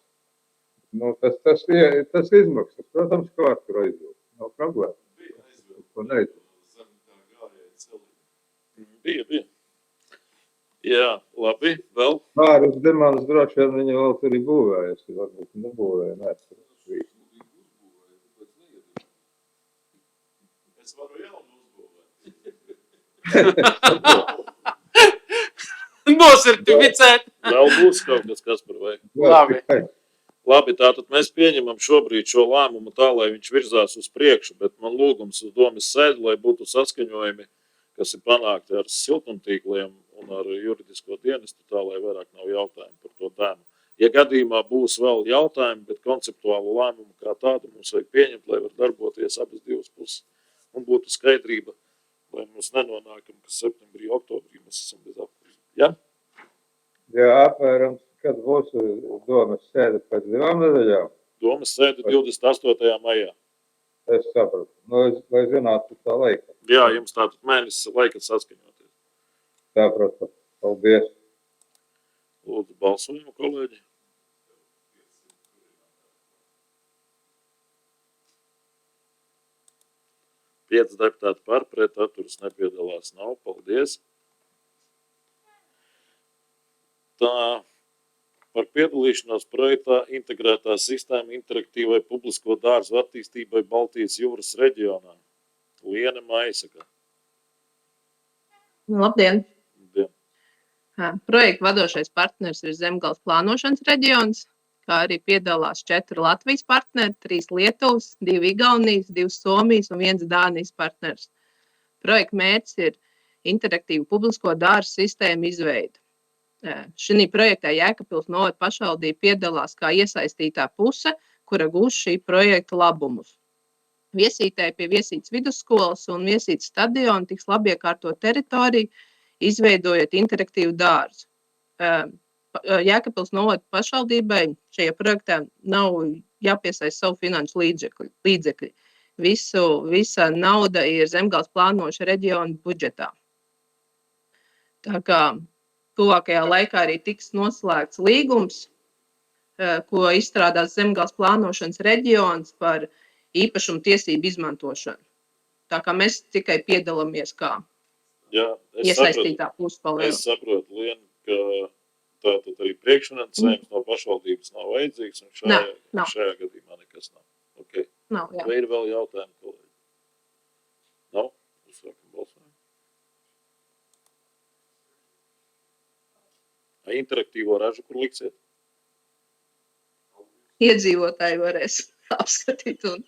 Tas izmaksas, protams, ko ar tur aizvilkt. Nav problēma. Ko neizvilkt. Bija. Jā, labi, vēl. Pāris Dimans droši vien viņa vēl tur ir būvējusi, varbūt nebūvēja, neatceros. Es varu jaunu uzbūvēt. nosertificēt. Vēl būs kaut kas par vajag. Labi. Labi, tātad mēs pieņemam šobrīd šo lēmumu tā, lai viņš virzās uz priekšu, bet man lūgums uz domas sēdi, lai būtu saskaņojumi, kas ir panākti ar siltumtīkliem un ar juridisko dienestu, tā, lai vairāk nav jautājumu par to tēmu. Ja gadījumā būs vēl jautājumi, bet konceptuālu lēmumu kā tādu mums vajag pieņemt, lai var darboties abas divas puses un būtu skaidrība, lai mēs nenonākam, ka septembrī, oktobrī mēs esam bez apkursa. Ja? Jā, apmēram, kad būs domas sēde pēc 2 nedēļām, Domas sēde 28. maijā. es sapratu. Lai zinātu tā laika. Jā, jums tātad mēnesis laika saskaņoties. Sapratu. Paldies. Lūdzu, balsojumu, kolēģi. Pieci deputāti par, pret atturas nepiedalās nav. Paldies. Tā par piedalīšanos projektā integrētā sistēma interaktīvai publisko dārzu attīstībai Baltijas jūras reģionā. Liene Maisaka. Labdien! Labdien. Projekta vadošais partners ir Zemgales plānošanas reģions, kā arī piedalās 4 Latvijas partneri, 3 Lietuvas, 2 Igaunijas, 2 Somijas un 1 Dānijas partners. Projekta mērķis ir interaktīvu publisko dārzu sistēmu izveide. Šī projektā Jēkabpils novada pašvaldība piedalās kā iesaistītā puse, kura gūs šī projekta labumus. Viesītē pie Viesītes vidusskolas un Viesītes stadiona tiks labi iekārtot teritoriju, izveidojot interaktīvu dārzu. Jēkabpils novada pašvaldībai šajā projektā nav jāpiesaista savu finanšu līdzekļi. Visa nauda ir Zemgales plānošanas reģiona budžetā. Tā kā tuvākajā laikā arī tiks noslēgts līgums, ko izstrādās Zemgales plānošanas reģions par īpašumu tiesību izmantošanu. Tā kā mēs tikai piedalāmies kā iesaistītā puspalēna. Es saprotu, Liena, ka tātad arī priekšfinansējums no pašvaldības nav vajadzīgs, un šajā gadījumā nekas nav. Okay. Nav, jā. Vai ir vēl jautājumi, kolēģi? Nav? Uzsākam balsojumu. Interaktīvo ražu, kur liksiet? Iedzīvotāji varēs apskatīt. Un,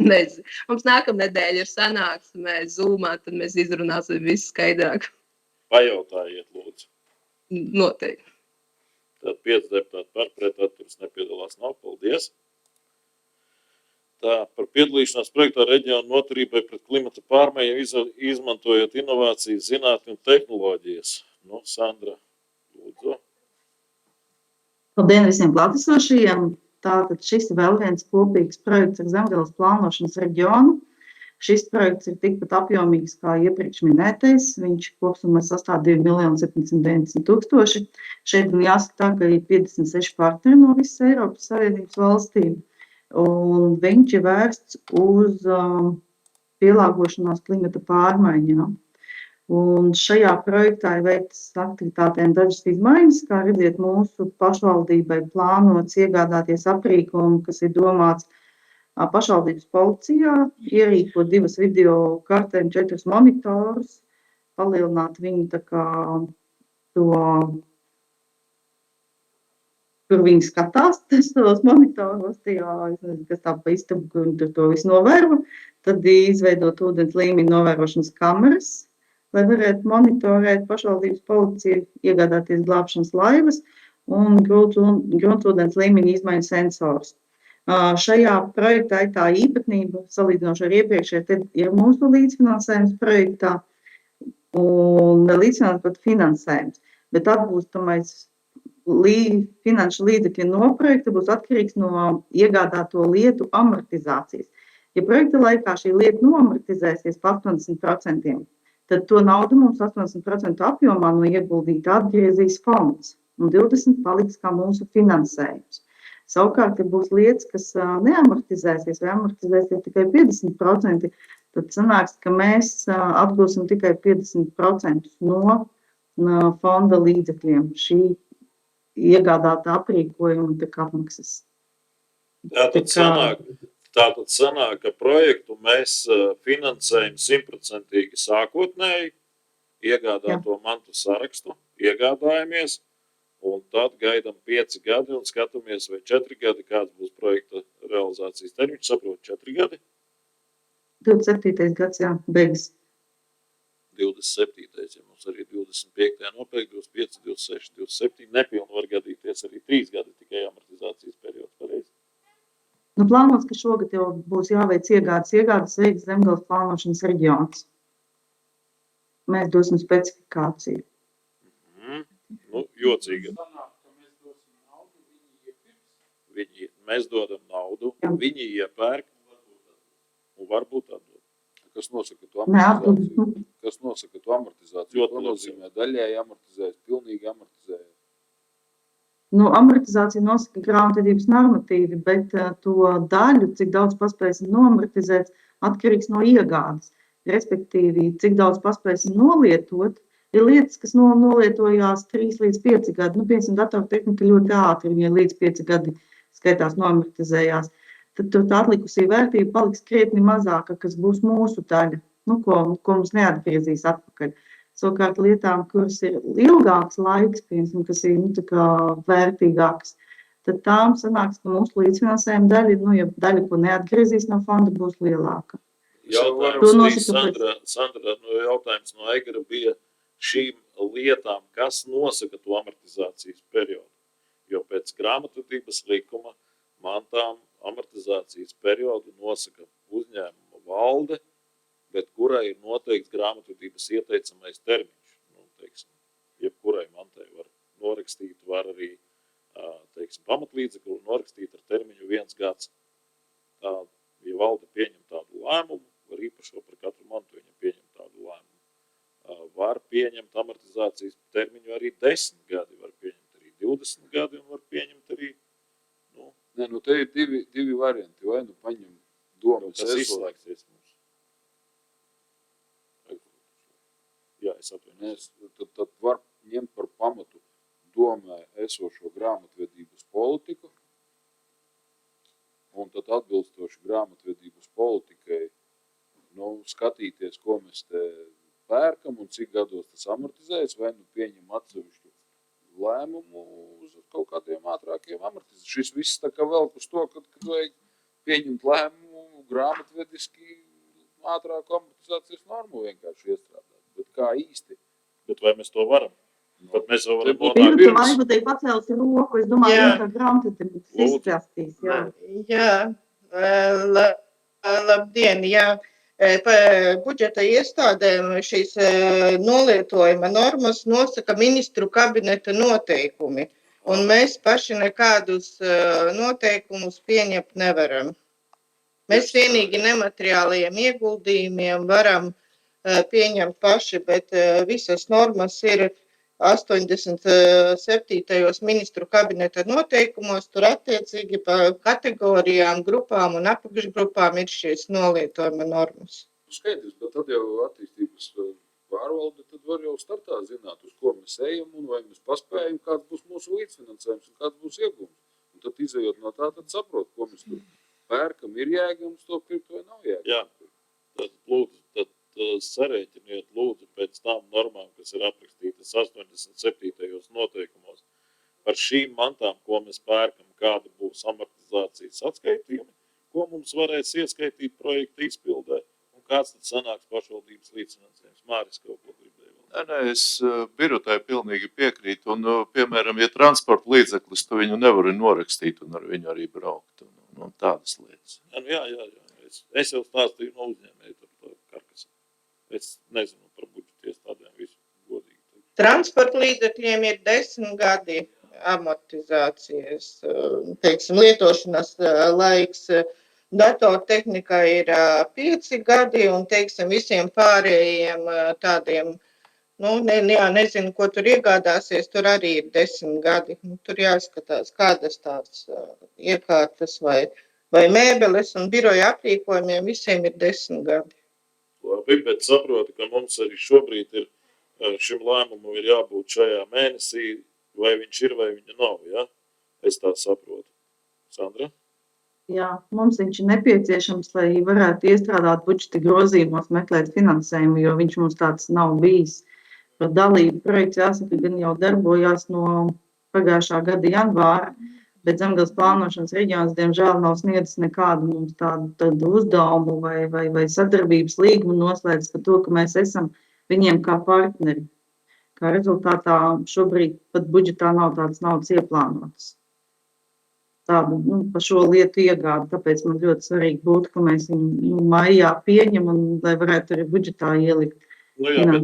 nezinu. Mums nākamā nedēļa ir sanāksme Zoomā, tad mēs izrunāsim visu skaidrāk. Pajautājiet, lūdzu. Noteikti. Tad 5 deputāti par, pret atturas nepiedalās nav. Paldies. Tā, par piedalīšanās projektā reģionu noturībai pret klimata pārmaiņu izmantojot inovācijas, zinātni un tehnoloģijas. Nu, Sandra, lūdzu. Labdien visiem klātesošajiem! Tātad šis ir vēl viens kopīgs projekts ar Zemgales plānošanas reģionu. Šis projekts ir tikpat apjomīgs kā iepriekš minētais. Viņš kopumā sastāv 2 790 000. Šeit gan jāsaka tā, ka ir 56 partneri no visas Eiropas Savienības valstīm. Un viņš ir vērsts uz pielāgošanās klimata pārmaiņām. Un šajā projektā ir veiktas aktivitātēm dažas izmaiņas. Kā redziet, mūsu pašvaldībai plānots iegādāties aprīkojumu, kas ir domāts pašvaldības policijā, ierīkot 2 video kartēm, 4 monitorus, palielināt viņu tā kā to, kur viņi skatās tos monitoros, tajā, es nezinu, kas tā pa istabu, kur viņi to visu novēro, tad izveidot ūdens līmeņa novērošanas kameras, lai varētu monitorēt pašvaldības policiju, iegādāties glābšanas laivas un gruntsūdens līmeņa izmaiņu sensors. Šajā projektā ir tā īpatnība, salīdzinoši ar iepriekšēju, tad ir mūsu līdzfinansējums projektā un līdzfinansējums pat finansējums, bet atgūstamais finanšu līdzekļi no projekta būs atkarīgs no iegādāto lietu amortizācijas. Ja projekta laikā šī lieta noamortizēsies pa 80%, tad to naudu mums 80% apjomā no ieguldīta atgriezīs fonds, un 20% paliks kā mūsu finansējums. Savukārt, ja būs lietas, kas neamortizēsies vai amortizēsies tikai 50%, tad sanāks, ka mēs atgūsim tikai 50% no fonda līdzekļiem šī iegādāta aprīkojuma apmaksas. Tātad sanāk, ka projektu mēs finansējam 100% sākotnēji, iegādāto mantu sarakstu, iegādājamies, un tad gaidām 5 gadi un skatāmies, vai 4 gadi, kāds būs projekta realizācijas termiņš, saprot, 4 gadi? 27. gads, jā, beigas. 27. ja mums arī 25. nopiek, 25, 26, 27, nepilni var gadīties arī 3 gadi tikai amortizācijas periods, pareizi? Nu, plānots, ka šogad jau būs jāveic iegādes veiks Zemgales plānošanas reģions. Mēs dosim specifikāciju. Nu, jocīgi. Mēs dodam naudu, viņi iepērk un varbūt atdod. Kas nosaka to amortizāciju? Kas nosaka to amortizāciju? To nozīmē daļēji amortizējas, pilnīgi amortizējas. Nu, amortizācija nosaka grāmatvedības normatīvi, bet to daļu, cik daudz paspēsim noamortizēt, atkarīgs no iegādes. Respektīvi, cik daudz paspēsim nolietot, ir lietas, kas nolietojās 3 līdz 5 gadi. Nu, piemēram, datortehnika ļoti ātri, ja līdz 5 gadi skaitās noamortizējās. Tad tur tā atlikusī vērtība paliks krietni mazāka, kas būs mūsu daļa, nu, ko mums neatgriezīs atpakaļ. Savukārt lietām, kuras ir ilgāks laiks, piemēram, kas ir tā kā vērtīgākas, tad tām sanāks, ka mūsu līdzfinansējuma daļa, ja daļa, ko neatgriezīs no fonda, būs lielāka. Sandra, jautājums no Egara bija šīm lietām, kas nosaka to amortizācijas periodu. Jo pēc grāmatvedības likuma mantām amortizācijas periodu nosaka uzņēmuma valde, bet kurai ir noteikts grāmatvedības ieteicamais termiņš. Nu, teiksim, jebkurai mantai var norakstīt, var arī, teiksim, pamatlīdzekli norakstīt ar termiņu 1 gads. Tā, ja valde pieņem tādu lēmumu, var īpašo par katru mantu viņam pieņem tādu lēmumu. Var pieņemt amortizācijas termiņu arī 10 gadi, var pieņemt arī 20 gadi un var pieņemt arī, Nē, nu te ir divi varianti, vai nu paņem domu, tas izslēgsies mums. Jā, es atvainojos. Tad var ņemt par pamatu domē esošo grāmatvedības politiku, un tad atbilstoši grāmatvedības politikai, skatīties, ko mēs te pērkam un cik gados tas amortizējas, vai nu pieņem atsevišķu lēmumu uz kaut kādiem ātrākiem amortizēšanas. Šis viss tā kā vēl uz to, kad vajag pieņemt lēmumu grāmatvediski ātrāk amortizācijas normu vienkārši iestrādāt. Bet kā īsti? Bet vai mēs to varam? Bet mēs jau varam Te nonākt Pirmā pirms- laiva te pacēlis roku, es domāju, Jā. ka grāmata Lūdzu. izstāstīs, jā. Jā, labdien, jā. Budžeta iestādēm šīs nolietojuma normas nosaka ministru kabineta noteikumi, un mēs paši nekādus noteikumus pieņemt nevaram. Mēs vienīgi nemateriālajiem ieguldījumiem varam pieņemt paši, bet visas normas ir 87. ministru kabineta noteikumos, tur attiecīgi pa kategorijām, grupām un apakšgrupām ir šīs nolietojuma normas. Skaidrs, bet tad jau attīstības pārvalde tad var jau startā zināt, uz ko mēs ejam un vai mēs paspējam, kāds būs mūsu līdzfinansējums un kāds būs iegums. Un tad izejot no tā, tad saprot, ko mēs tur pērkam, ir jēgams to pirkt vai nav jēgams. Jā. Tad lūdzu, tad sarēķiniet lūdzu pēc tām normām, kas ir aprakstītas 87. noteikumos par šīm mantām, ko mēs pērkam, kāda būs amortizācijas atskaitījumi, ko mums varēs ieskaitīt projekta izpildē, un kāds tad sanāks pašvaldības līdzfinansējums. Māris kaut ko gribēja vēl. Nē, es Birutai pilnīgi piekrītu, un, piemēram, ja transporta līdzeklis, tu viņu nevari norakstīt un ar viņu arī braukt, un tādas lietas. Jā. Es jau stāstīju no uzņēmēju par to karkasu. Es nezinu par budžeta iestādēm visu godīgi. Transporta līdzekļiem ir 10 gadi amortizācijas, teiksim, lietošanas laiks. Datortehnikai ir 5 gadi un, teiksim, visiem pārējiem tādiem, nezinu, ko tur iegādāsies, tur arī ir 10 gadi. Tur jāskatās, kādas tās iekārtas vai mēbeles un biroja aprīkojumiem visiem ir 10 gadi. Labi, bet saprotu, ka mums arī šobrīd ir šim lēmumam ir jābūt šajā mēnesī, vai viņš ir, vai viņa nav, ja? Es tā saprotu. Sandra? Jā, mums viņš ir nepieciešams, lai varētu iestrādāt budžeta grozījumos, meklēt finansējumu, jo viņš mums tāds nav bijis. Par dalību projekts jāsaka, gan jau darbojās no pagājušā gada janvāra, bet Zemgales plānošanas reģions, diemžēl, nav sniedzis nekādu mums tādu uzdevumu vai sadarbības līgumu noslēdzis par to, ka mēs esam viņiem kā partneri. Kā rezultātā šobrīd pat budžetā nav tādas naudas ieplānotas. Tādu, par šo lietu iegādi, tāpēc man ļoti svarīgi būtu, ka mēs viņu maijā pieņem un lai varētu arī budžetā ielikt. Jā, bet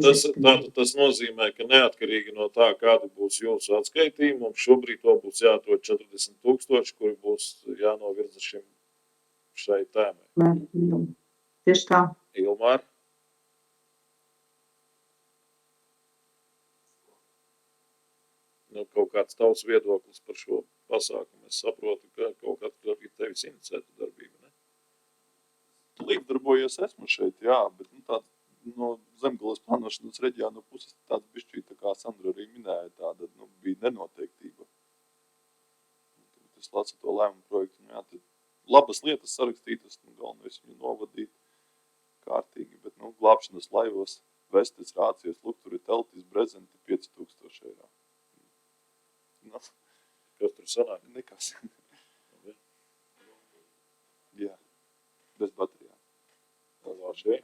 tas nozīmē, ka neatkarīgi no tā, kāda būs jūsu atskaitījuma, mums šobrīd to būs jāatrod 40,000, kuri būs jānovirza šai tēmai. Tieši tā. Ilmār? Kaut kāds tavs viedoklis par šo pasākumu. Es saprotu, ka kaut kāda ir tevis inicēta darbība, ne? Līdzdarbojies esmu šeit, jā, bet tāds no Zemgales plānošanas reģiona puses tāds bišķī, tā kā Sandra arī minēja, tāda bija nenoteiktība. Es lasu to lēmumu projektu, jā, tad labas lietas sarakstītas, galvenais viņu novadīt kārtīgi, bet, glābšanas laivos, vestes, rācijas, lukturi, teltis, brezenti, 5,000 eiro. Kas tur sanāk? Nekas. Jā, bez baterijām. Labi.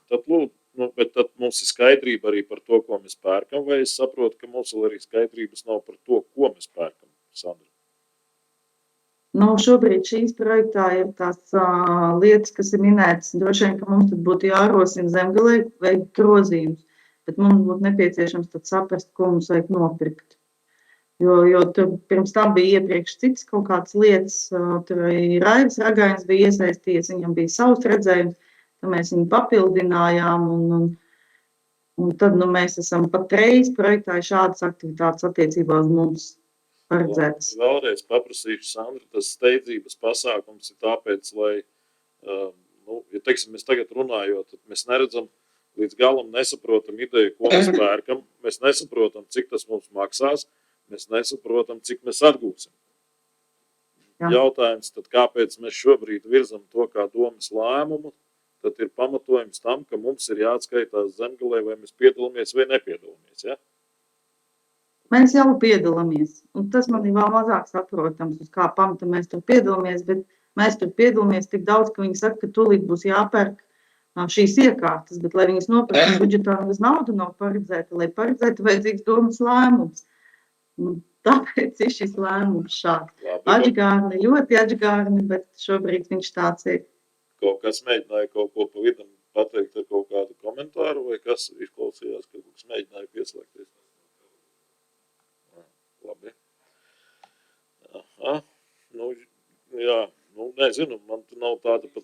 Tad lūdzu, bet tad mums ir skaidrība arī par to, ko mēs pērkam, vai es saprotu, ka mums vēl arī skaidrības nav par to, ko mēs pērkam, Sandra? Šobrīd šīs projektā ir tās lietas, kas ir minētas. Droši vien, ka mums tad būtu jārosina Zemgalē veikt grozījumus, bet mums būtu nepieciešams tad saprast, ko mums vajag nopirkt. Jo tur pirms tam bija iepriekš citas kaut kādas lietas, tur arī Raivis Ragainis bija iesaistījies, viņam bija savs redzējums, tad mēs viņu papildinājām, un tad mēs esam patreiz projektā šādas aktivitātes attiecībā uz mums paredzētas. Vēlreiz paprasīšu, Sandra, tas steidzības pasākums ir tāpēc, lai, ja teiksim, mēs tagad runājot, tad mēs neredzam, līdz galam nesaprotam ideju, ko mēs pērkam, mēs nesaprotam, cik tas mums maksās, mēs nesaprotam, cik mēs atgūsim. Jā. Jautājums, tad kāpēc mēs šobrīd virzam to kā domas lēmumu, tad ir pamatojums tam, ka mums ir jāatskaitās Zemgalē, vai mēs piedalāmies vai nepiedalāmies, ja? Mēs jau piedalāmies, un tas man ir vēl mazāk saprotams, uz kā pamata mēs tur piedalāmies, bet Mēs tur piedalāmies tik daudz, ka viņi saka, ka tūlīt būs jāpērk šīs iekārtas, bet, lai viņas nopirktu, budžetā nemaz nauda nav paredzēta. Lai paredzētu, vajadzīgs domas lēmums. Un tāpēc ir šis lēmums šāds. Atžgārni, ļoti atžgārni, bet šobrīd viņš tāds ir. Kaut kas mēģināja kaut ko pa vidam pateikt ar kaut kādu komentāru, vai kas izklausījās, ka kaut kas mēģināja pieslēgties? Labi. Aha. Nu, jā, nu, nezinu, man tu nav tāda pat.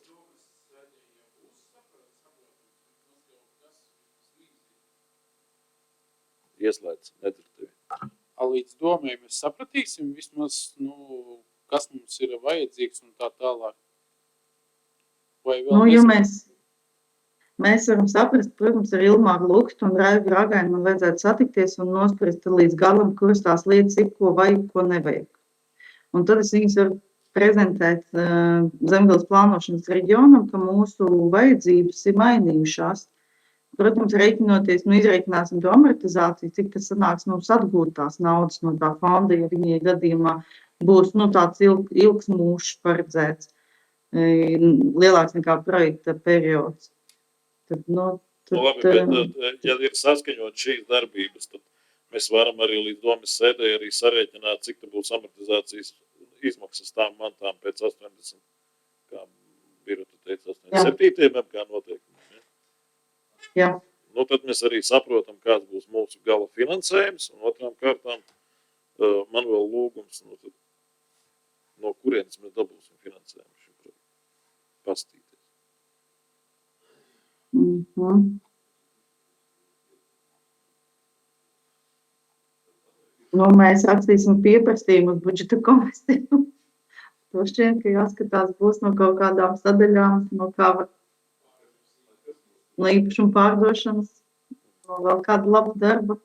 Ieslēdz, nedzird tevi. Līdz domai mēs sapratīsim vismaz, kas mums ir vajadzīgs un tā tālāk. Vai vēl Nu, ja mēs varam saprast, protams, ar Ilmāru Lukstu un Raivu Grāgainu man vajadzētu satikties un nospriest līdz galam, kuras tās lietas ir, ko vajag, ko nevajag. Un tad es viņus varu prezentēt Zemgales plānošanas reģionam, ka mūsu vajadzības ir mainījušās. Protams, reiķinoties, izreikināsim to amortizāciju, cik tas sanāks mums atgūt tās naudas no tā fonda, ja viņai gadījumā būs tāds ilgs mūžs paredzēts, lielāks nekā projekta periods. Tad, labi, bet ja ir saskaņot šīs darbības, tad mēs varam arī līdz domas sēdē arī sarēķināt, cik tā būs amortizācijas izmaksas tām mantām pēc 80, kā Birta teica, 87, kā noteikumi. Jā. Nu, tad mēs arī saprotam, kāds būs mūsu gala finansējums, un otrām kārtām man vēl lūgums, no kurienes mēs dabūsim finansējumu šim projektam. Pastīties. Nu, mēs rakstīsim pieprasījumu uz budžeta komisiju. To šķiet, ka jāskatās būs no kaut kādām sadaļām, no īpašuma pārdošanas, no vēl kāda laba darba.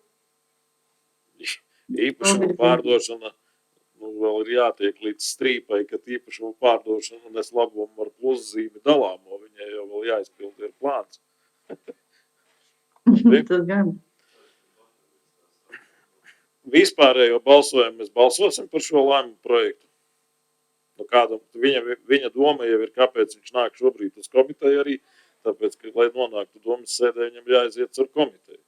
Īpašuma pārdošana, vēl ir jātiek līdz strīpai, ka īpašuma pārdošana nes labumu ar pluszīmi dalāmo, viņai jau vēl jāizpilda ir plāns. Tas gan. Vispārējo balsojumu mēs balsosim par šo lēmumu projektu. Viņa doma jau ir, kāpēc viņš nāk šobrīd uz komiteju arī, tāpēc, ka, lai nonāktu domas sēdē, viņam jāaiziet ar komiteju,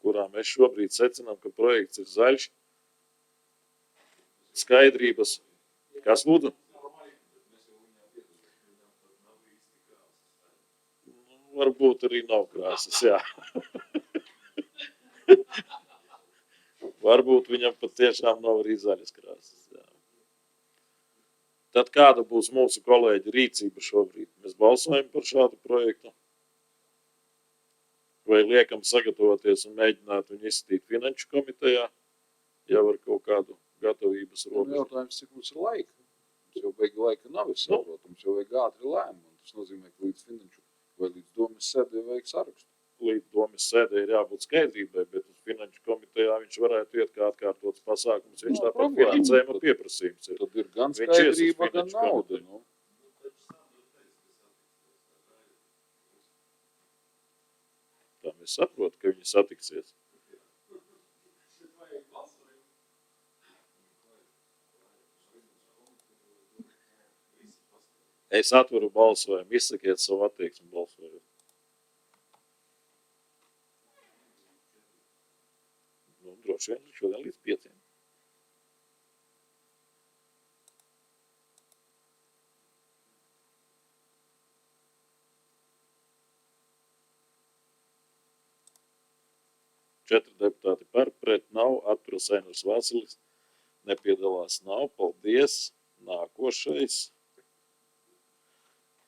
kurā mēs šobrīd secinām, ka projekts ir zaļš, skaidrības. Kas lūdzu? Varbūt arī nav krāsas, jā. Varbūt viņam patiešām nav arī zaļas krāsas, jā. Tad kāda būs mūsu kolēģi rīcība šobrīd? Mēs balsojam par šādu projektu? Vai liekam sagatavoties un mēģināt viņu izskatīt finanšu komitejā, jau ar kaut kādu gatavības robežu? Jautājums, cik mums ir laika? Mums jau beigi laika nav, es saprotu, mums jau vajag ātri lēmumu. Tas nozīmē, ka līdz finanšu vai līdz domas sēdē vajag sarakstu. Līdz domas sēdē ir jābūt skaidrībai, bet uz finanšu komitejā viņš varētu iet kā atkārtots pasākums, viņš tāpat finansējuma pieprasījums ir. Tad ir gan skaidrība, gan nauda. Tā mēs saprotam, ka viņi satiksies. Es atveru balsojumu, izsakiet savu attieksmi balsojumu. Droši vien šodien līdz 5. Četri deputāti par, pret nav, atturas Ainars Vasilis, nepiedalās nav, paldies. Nākošais.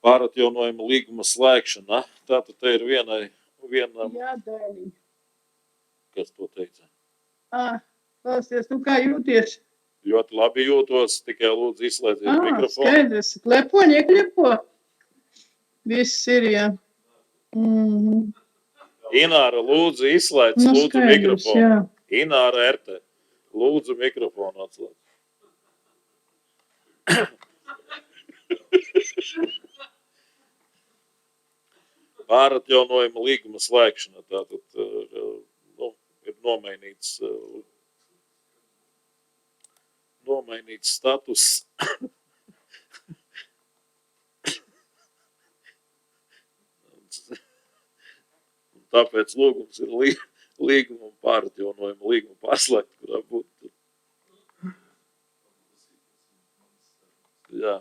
Pāratjaunojuma līguma slēgšana. Tātad te ir vienam. Jā, Daini. Kas to teica? Klausies, kā jūties? Ļoti labi jūtos, tikai lūdzu izslēdziet mikrofonu. Skaidrs, klepoņi, klepo. Viss ir, jā. Ināra, lūdzu izslēdz, lūdzu mikrofonu. Jā. Ināra Erte, lūdzu mikrofonu atslēdz. Pāratjaunojuma līguma slēgšana, tātad ir nomainīts status tāpēc lūgums ir līguma un pāratjaunojuma līguma pārslēgt, kurā būtu. Jā.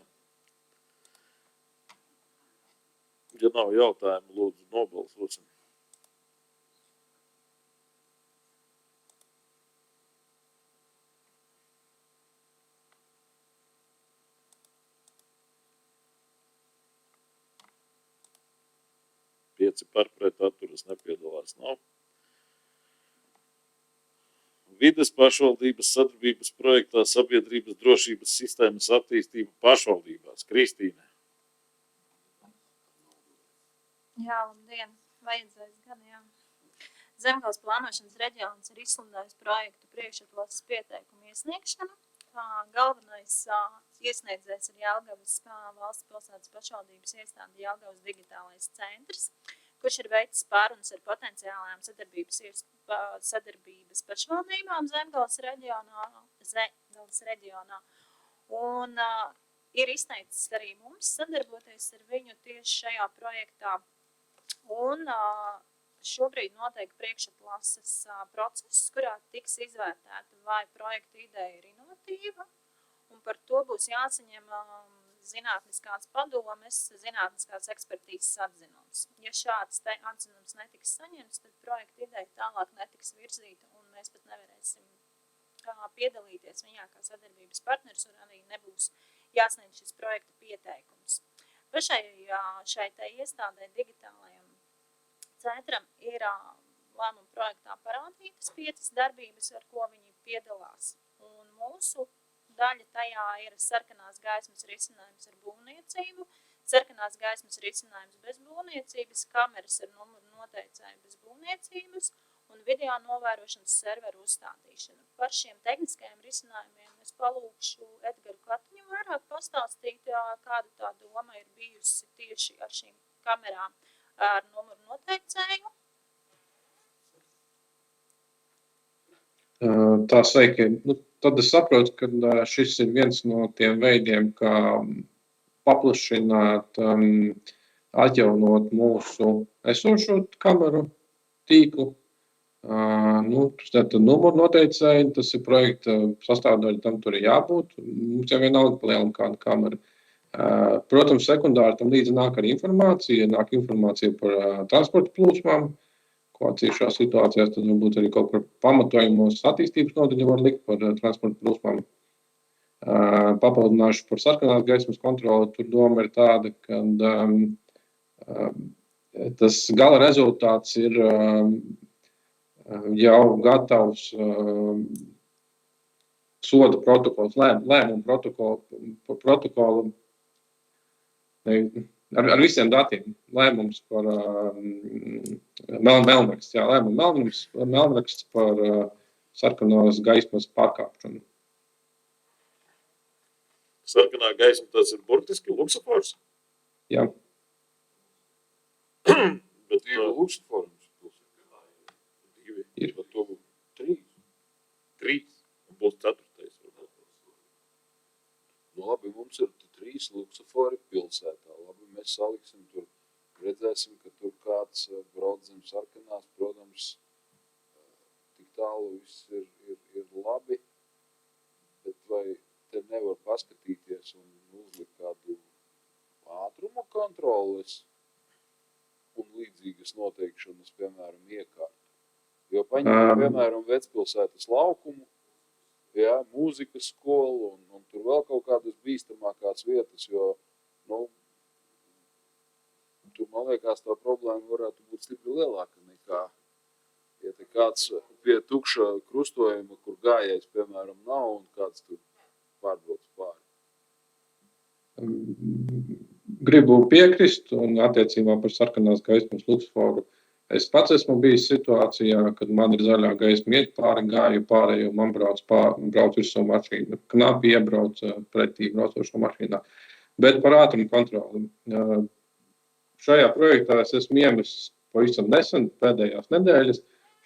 Ja nav jautājumu, lūdzu nobalsosim. Pieci par pret atturas nepiedalās nav. Vides pašvaldības sadarbības projektā sabiedrības drošības sistēmas attīstība pašvaldībās. Kristīne. Jā, labdien. Vajadzēs gan, jā. Zemgales plānošanas reģions ir izsludinājis projektu priekšatlases pieteikumu iesniegšanu. Galvenais iesniedzējs ir Jelgavas valsts pilsētas pašvaldības iestāde Jelgavas digitālais centrs, kurš ir veicis pārunas ar potenciālajām sadarbības pašvaldībām Zemgales reģionā. Un ir izteicis arī mums sadarboties ar viņu tieši šajā projektā. Un šobrīd notiek priekšatlases process, kurā tiks izvērtēta, vai projekta ideja ir inovatīva, un par to būs jāsaņem zinātniskās padomes, zinātniskās ekspertīzes atzinums. Ja šāds atzinums netiks saņemts, tad projekta ideja tālāk netiks virzīta, un mēs pat nevarēsim piedalīties viņā kā sadarbības partners, un arī nebūs jāsniedz šis projekta pieteikums. Šai iestādē digitālajam centram ir lēmuma projektā parādītas 5 darbības, ar ko viņi piedalās. Un mūsu daļa tajā ir sarkanās gaismas risinājums ar būvniecību, sarkanās gaismas risinājums bez būvniecības, kameras ar numuru noteicēju bez būvniecības un video novērošanas serveru uzstādīšanu. Par šiem tehniskajiem risinājumiem es palūkšu Edgaru Katiņu vairāk pastāstīt, kāda tā doma ir bijusi tieši ar šīm kamerām ar numuru noteicēju. Tā sveiki. Tad es saprotu, ka šis ir viens no tiem veidiem, kā paplašināt, atjaunot mūsu esošo kameru tīklu. Tad numuru noteicēji, tas ir projekta sastāvdaļa, tam tur ir jābūt. Mums jau vienalga palielināt kādu kameru. Protams, sekundāri tam līdzi nāk arī informācija. Nāk informācija par transporta plūsmām, ko atsevišķās situācijās tad varbūt arī kaut kur pamatojumos attīstības nodaļa var likt par transporta plūsmām. Papildināšu par sarkanās gaismas kontroli. Tur doma ir tāda, ka tas gala rezultāts ir jau gatavs soda protokols, lēmuma protokolu ar visiem datiem. Lēmums par melnraksts par sarkanās gaismas pārkāpšanu. Sarkanā gaisma tas ir burtiski luksofors? Jā. Bet Luksuforums. Ir par to 3. Un būs 4. Labi, mums ir 3 luksofori pilsētā. Labi, mēs saliksim tur, redzēsim, ka tur kāds brauc zem sarkanās. Protams, tik tālu viss ir labi, bet vai te nevar paskatīties un uzlikt kādu ātruma kontroles un līdzīgas noteikšanas, piemēram, iekārtu. Jo paņem, piemēram, Vecpilsētas laukumu, jā, mūzikas skolu un tur vēl kaut kādas bīstamākās vietas, jo, tur, man liekas, tā problēma varētu būt stipri lielāka nekā, ja te kāds pie tukša krustojuma, kur gājējs, piemēram, nav un kāds tur pārbrauc pāri. Gribu piekrist un attiecībā par sarkanās gaismas luksusforu. Es pats esmu bijis situācijā, kad man ir zaļā gaisma iet pāri, gāju pārējo, man brauc virsū mašīnu, knapi iebrauc pretī braucošo mašīnā. Bet par ātrumu kontroli. Šajā projektā es esmu iemesis pavisam nesen, pēdējās nedēļas.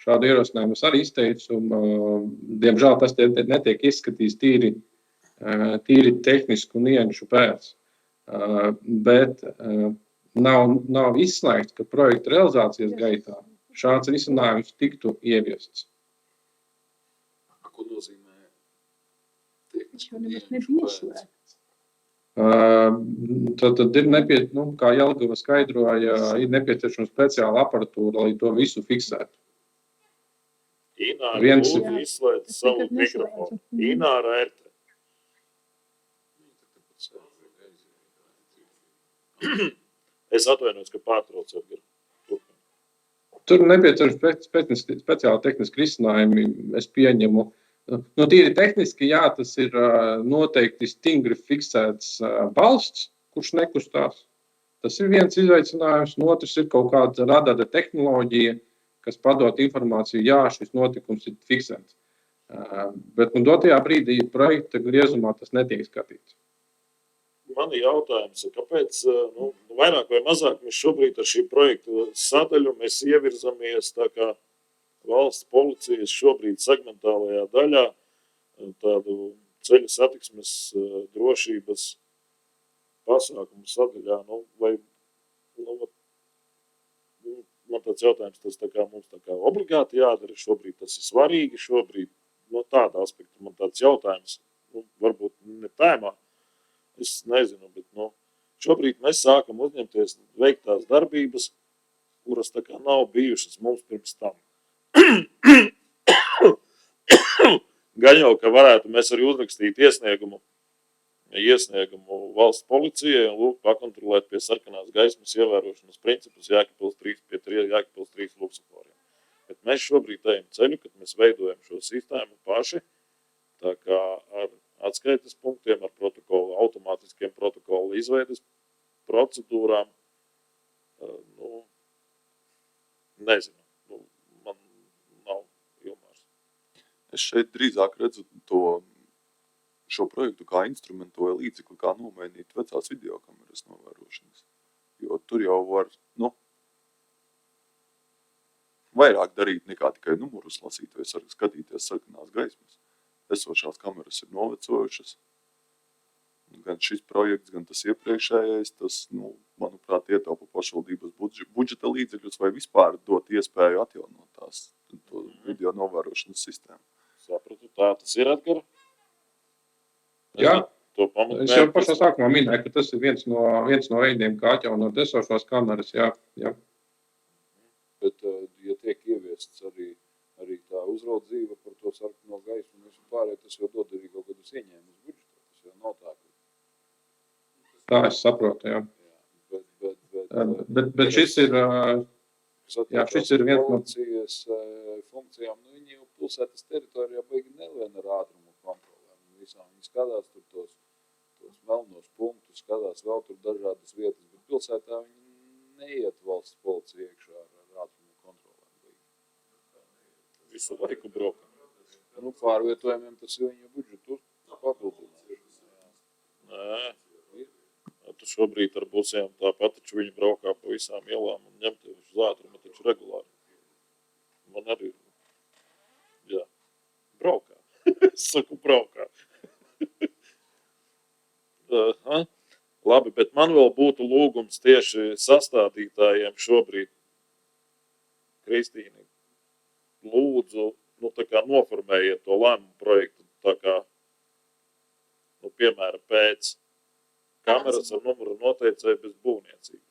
Šādu ierosinājumu es arī izteicu. Diemžēl tas netiek izskatīts tīri tehnisku nianšu pēc. Bet nav izslēgts, ka projekta realizācijas gaitā šāds risinājums tiktu ieviests. Ko nozīmē Viņš jau nemaz tehniski nebija ieslēgts. Tad ir kā Jelgava skaidroja, ir nepieciešama speciāla aparatūra, lai to visu fiksētu. Ināra, Viens- lūdzu, izslēdz Es savu tagad mikrofonu. neslēdzu. Ināra ērte. Es atvainojos, ka pārtraucu Edgars. Tur nepieciešams speciāli tehniski risinājumi, es pieņemu. Tīri tehniski, jā, tas ir noteikti stingri fiksēts balsts, kurš nekustās. Tas ir viens izaicinājums, un otrs ir kaut kāda radara tehnoloģija, kas padod informāciju, jā, šis notikums ir fiksēts. Bet dotajā brīdī projekta griezumā tas netiek skatīts. Man ir jautājums, kāpēc vairāk vai mazāk mēs šobrīd ar šī projekta sadaļu mēs ievirzamies tā kā valsts policijas šobrīd segmentālajā daļā, tādu ceļu satiksmes drošības pasākumu sadaļā. Man tāds jautājums, tas tā kā mums tā kā obligāti jādara šobrīd, tas ir svarīgi šobrīd. No tāda aspekta man tāds jautājums, varbūt ne tēmā. Es nezinu, bet šobrīd mēs sākam uzņemties veikt tās darbības, kuras tā kā nav bijušas mums pirms tam. Gan jau, ka varētu mēs arī uzrakstīt iesniegumu valsts policijai un lūk pakontrolēt pie sarkanās gaismas ievērošanas principus Jēkabpils 3 luksusforiem. Bet mēs šobrīd ejam ceļu, kad mēs veidojam šo sistēmu paši, tā kā ar atskaites punktiem, ar protokolu, automātiskiem protokolu izveides procedūrām. Nezinu, man nav Ilmārs. Es šeit drīzāk redzu šo projektu kā instrumentu vai līdzekli, kā nomainīt vecās videokameras novērošanas. Jo tur jau var, vairāk darīt nekā tikai numurus lasīt vai skatīties sarkanās gaismas. Esošās kameras ir novecojušas. Gan šis projekts, gan tas iepriekšējais, tas, manuprāt, ietaupa pašvaldības budžeta līdzekļus vai vispār dot iespēju atjaunot to video novērošanas sistēmu. Sapratu, tā tas ir, Edgar? Jā, To pamatmērķis. es jau pašā sākumā minēju, ka tas ir viens no veidiem, kā atjaunot esošās kameras, jā. Bet, ja tiek ieviests arī tā uzraudzība par to sarkano gaisu un visu pārējo, tas jau dod arī kaut kādus ieņēmumus budžetā. Tas jau nav tā, ka... Tā es saprotu, jā. Bet šis ir, šis ir viens no... Policijas funkcijām, viņi jau pilsētas teritorijā baigi nelien ar ātrumu kontrolēm. Viņi skatās tur tos melnos punktus, skatās vēl tur dažādas vietas, bet pilsētā viņi neiet valsts policija iekšā ar ātrumu kontrolēm. Visu laiku braukam. Pārvietojumiem tas ir viņu budžetu papildinājums. Nē. Tu šobrīd ar busiem tāpat, taču viņi braukā pa visām ielām un ņem tevi uz ātrumu taču regulāri. Man arī, braukā. Es saku, braukā. Labi, bet man vēl būtu lūgums tieši sastādītājiem šobrīd. Kristīne, lūdzu, tā kā noformējiet to lēmumu projektu, tā kā, piemēram, pēc kameras ar numuru noteicēju bez būvniecības.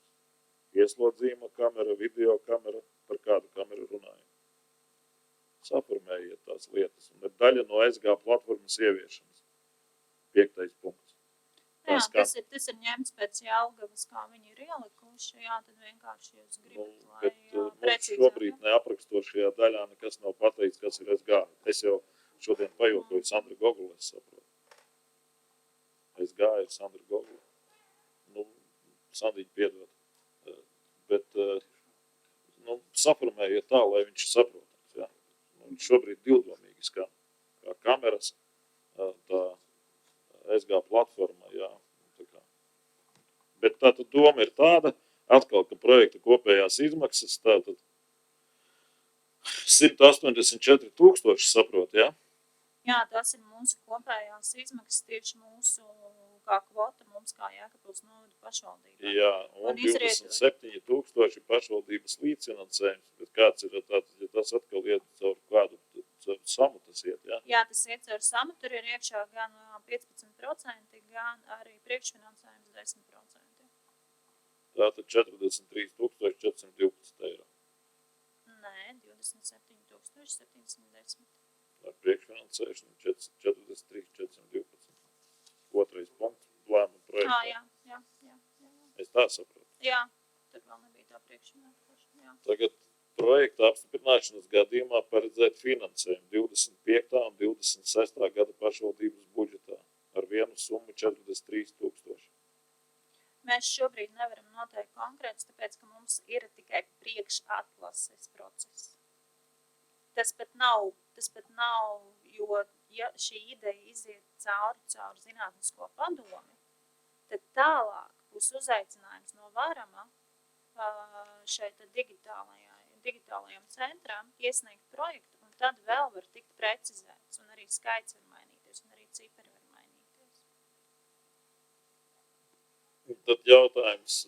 Ieslodzījuma kamera, video kamera, par kādu kameru runājam. Saformējiet tās lietas un ir daļa no SG platformas ieviešanas. 5. punkts. Jā, tas ir ņemts pēc Jelgavas, kā viņi ir ielikuši, tad vienkārši jūs gribat, lai precīzāk. Šobrīd neaprakstošajā daļā nekas nav pateikts, kas ir SG. Es jau šodien pajokoju Sandra Gogula, es saprotu. SG ir Sandra Gogula. Sandiņa piedod. Bet, saformējiet tā, lai viņš ir saprotams, jā. Viņš šobrīd divdomīgi skan. Kā kameras, tā SG platforma, jā. Bet tātad doma ir tāda, atkal, ka projekta kopējās izmaksas, tātad 184 000, saprot, jā? Jā, tas ir mūsu kopējās izmaksas tieši mūsu kā kvota mums kā Jēkabpils novada pašvaldībai. Jā, un Un izriet- 27,000 ir pašvaldības līdzfinansējums, bet kāds ir tāds, ja tas atkal iet caur kādu caur samu tas iet, jā? Jā, tas iet caur samu, tur ir iekšā gan 15%, gan arī priekšfinansējums 10%. Tātad 43,412 eiro. Nē, 27,710. Ar priekšfinansēšanu 43,412. Otrais punkts lēmuma projektā. Jā. Es tā saprotu. Jā, tur vēl nebija tā priekšfinansēšana. Jā. Tagad projekta apstiprināšanas gadījumā paredzēt finansējumu 25. un 26. gada pašvaldības budžetā ar vienu summu 43,000. Mēs šobrīd nevaram noteikt konkrēts, tāpēc, ka mums ir tikai priekšatlases process. Tas pat nav, jo ja šī ideja iziet caur zinātnisko padomi, tad tālāk būs uzaicinājums no Varama šeit digitālajam centram iesniegt projektu, un tad vēl var tikt precizēts, un arī skaits var mainīties, un arī cipari var mainīties. Tad jautājums,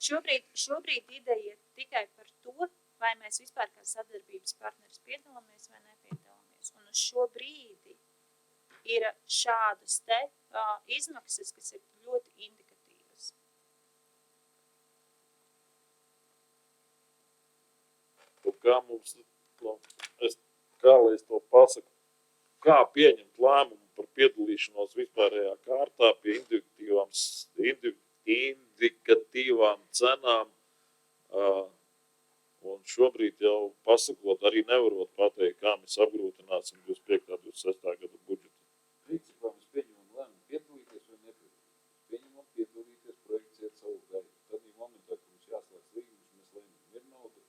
Šobrīd ideja ir tikai par to, vai mēs vispār kā sadarbības partneris piedalāmies vai nepiedalāmies. Un uz šo brīdi ir šādas te izmaksas, kas ir ļoti indikatīvas. kā mums, kā lai es to pasaku, kā pieņemt lēmumu par piedalīšanos vispārējā kārtā pie indikatīvām cenām, un šobrīd jau pasakot, arī nevarot pateikt, kā mēs apgrūtināsim 25. 26. gada budžetu. Principā mēs pieņemam lēmumu piedalīties vai nepiedalīties. Pieņemam piedalīties, projekts iet savu gaitu. Tad ir momentā, ka mums jāslēdz līgumus, mēs lēmām, ir nauda,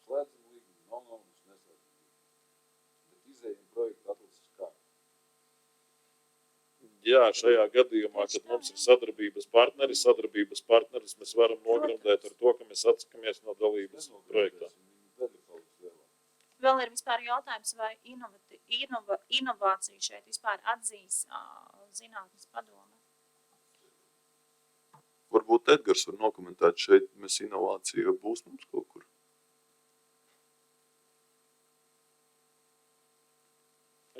slēdzam līgumu, nav naudas, neslēdzam līgumu. Bet izējam projektu atlases kārtu. Jā, šajā gadījumā, kad mums ir sadarbības partneris, mēs varam nogremdēt ar to, ka mēs atsakamies no dalības projektā. Vēl ir vispār jautājums, vai inovāciju šeit vispār atzīs zinātnes padome. Varbūt Edgars var nokomentēt šeit, mēs inovācija būs mums kaut kur.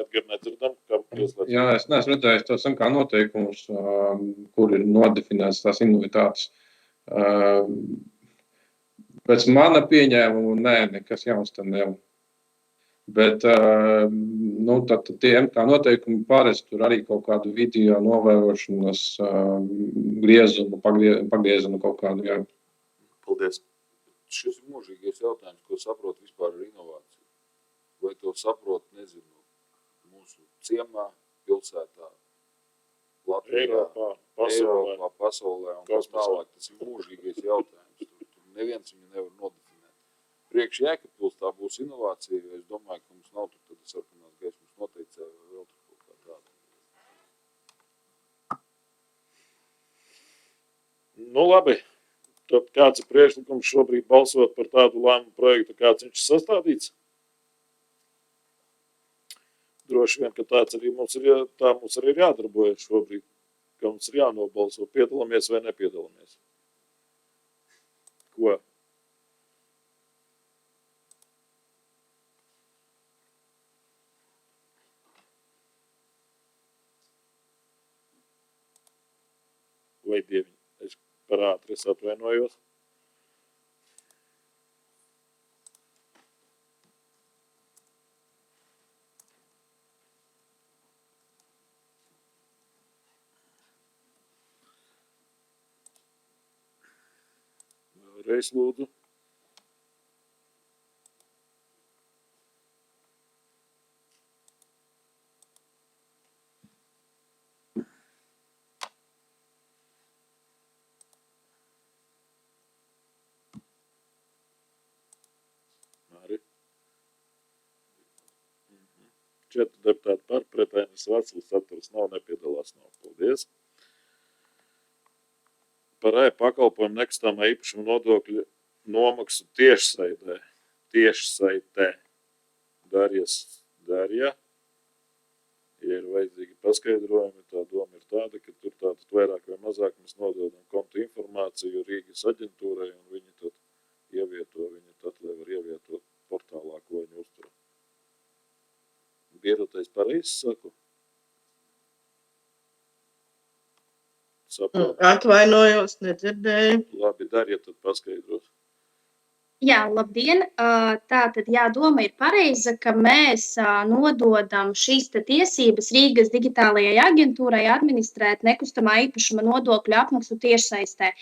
Edgar, nedzirdam, kā pieslēdz. Jā, es neesmu redzējis tos kā noteikumus, kur ir nodefinēts tās invaliditātes. Pēc mana pieņēmuma, nē, nekas jauns tad nav. Bet tad tie kā noteikumi paredz tur arī kaut kādu video novērošanas griezumu, pagriezumu kaut kādu, jā. Paldies. Šis ir mūžīgais jautājums, ko saprot vispār ar inovāciju. Vai to saprot, nezinu, mūsu ciemā, pilsētā, Latvijā, Eiropā, pasaulē un kas tālāk. Tas ir mūžīgais jautājums. Tur neviens viņu nevar nodefinēt. Priekš Jēkabpils tā būs inovācija, jo es domāju, ka mums nav tur tāda sarkanās gaismas noteicēja vai vēl tur kaut kā tāda. Nu labi, tad kāds ir priekšlikums šobrīd balsot par tādu lēmumu projektu, kāds viņš ir sastādīts? Droši vien, ka tāds arī mums ir jādarbojas šobrīd, ka mums ir jānobalso, piedalāmies vai nepiedalāmies. Ko? Vai dieviņi, es par ātri es atvainojos. Vēlreiz lūdzu. Arī. 4 deputāti par, pretējais Vaclis, atturas nav, nepiedalās nav. Paldies. Par pakalpojumu nekustamā īpašuma nodokļu nomaksu tiešsaitē. Darja. Ja ir vajadzīgi paskaidrojumi, tā doma ir tāda, ka tur tātad vairāk vai mazāk mēs nododam kontu informāciju Rīgas aģentūrai, un viņi tad ievieto viņu tad, lai var ievietot portālā, ko viņi uztur. Birute, es pareizi saku? Saprotu. Atvainojos, nedzirdēju. Labi, Darja, tad paskaidros. Jā, labdien! Tātad, jā, doma ir pareiza, ka mēs nododam šīs te tiesības Rīgas digitālajai aģentūrai administrēt nekustamā īpašuma nodokļu apmaksu tiešsaistē.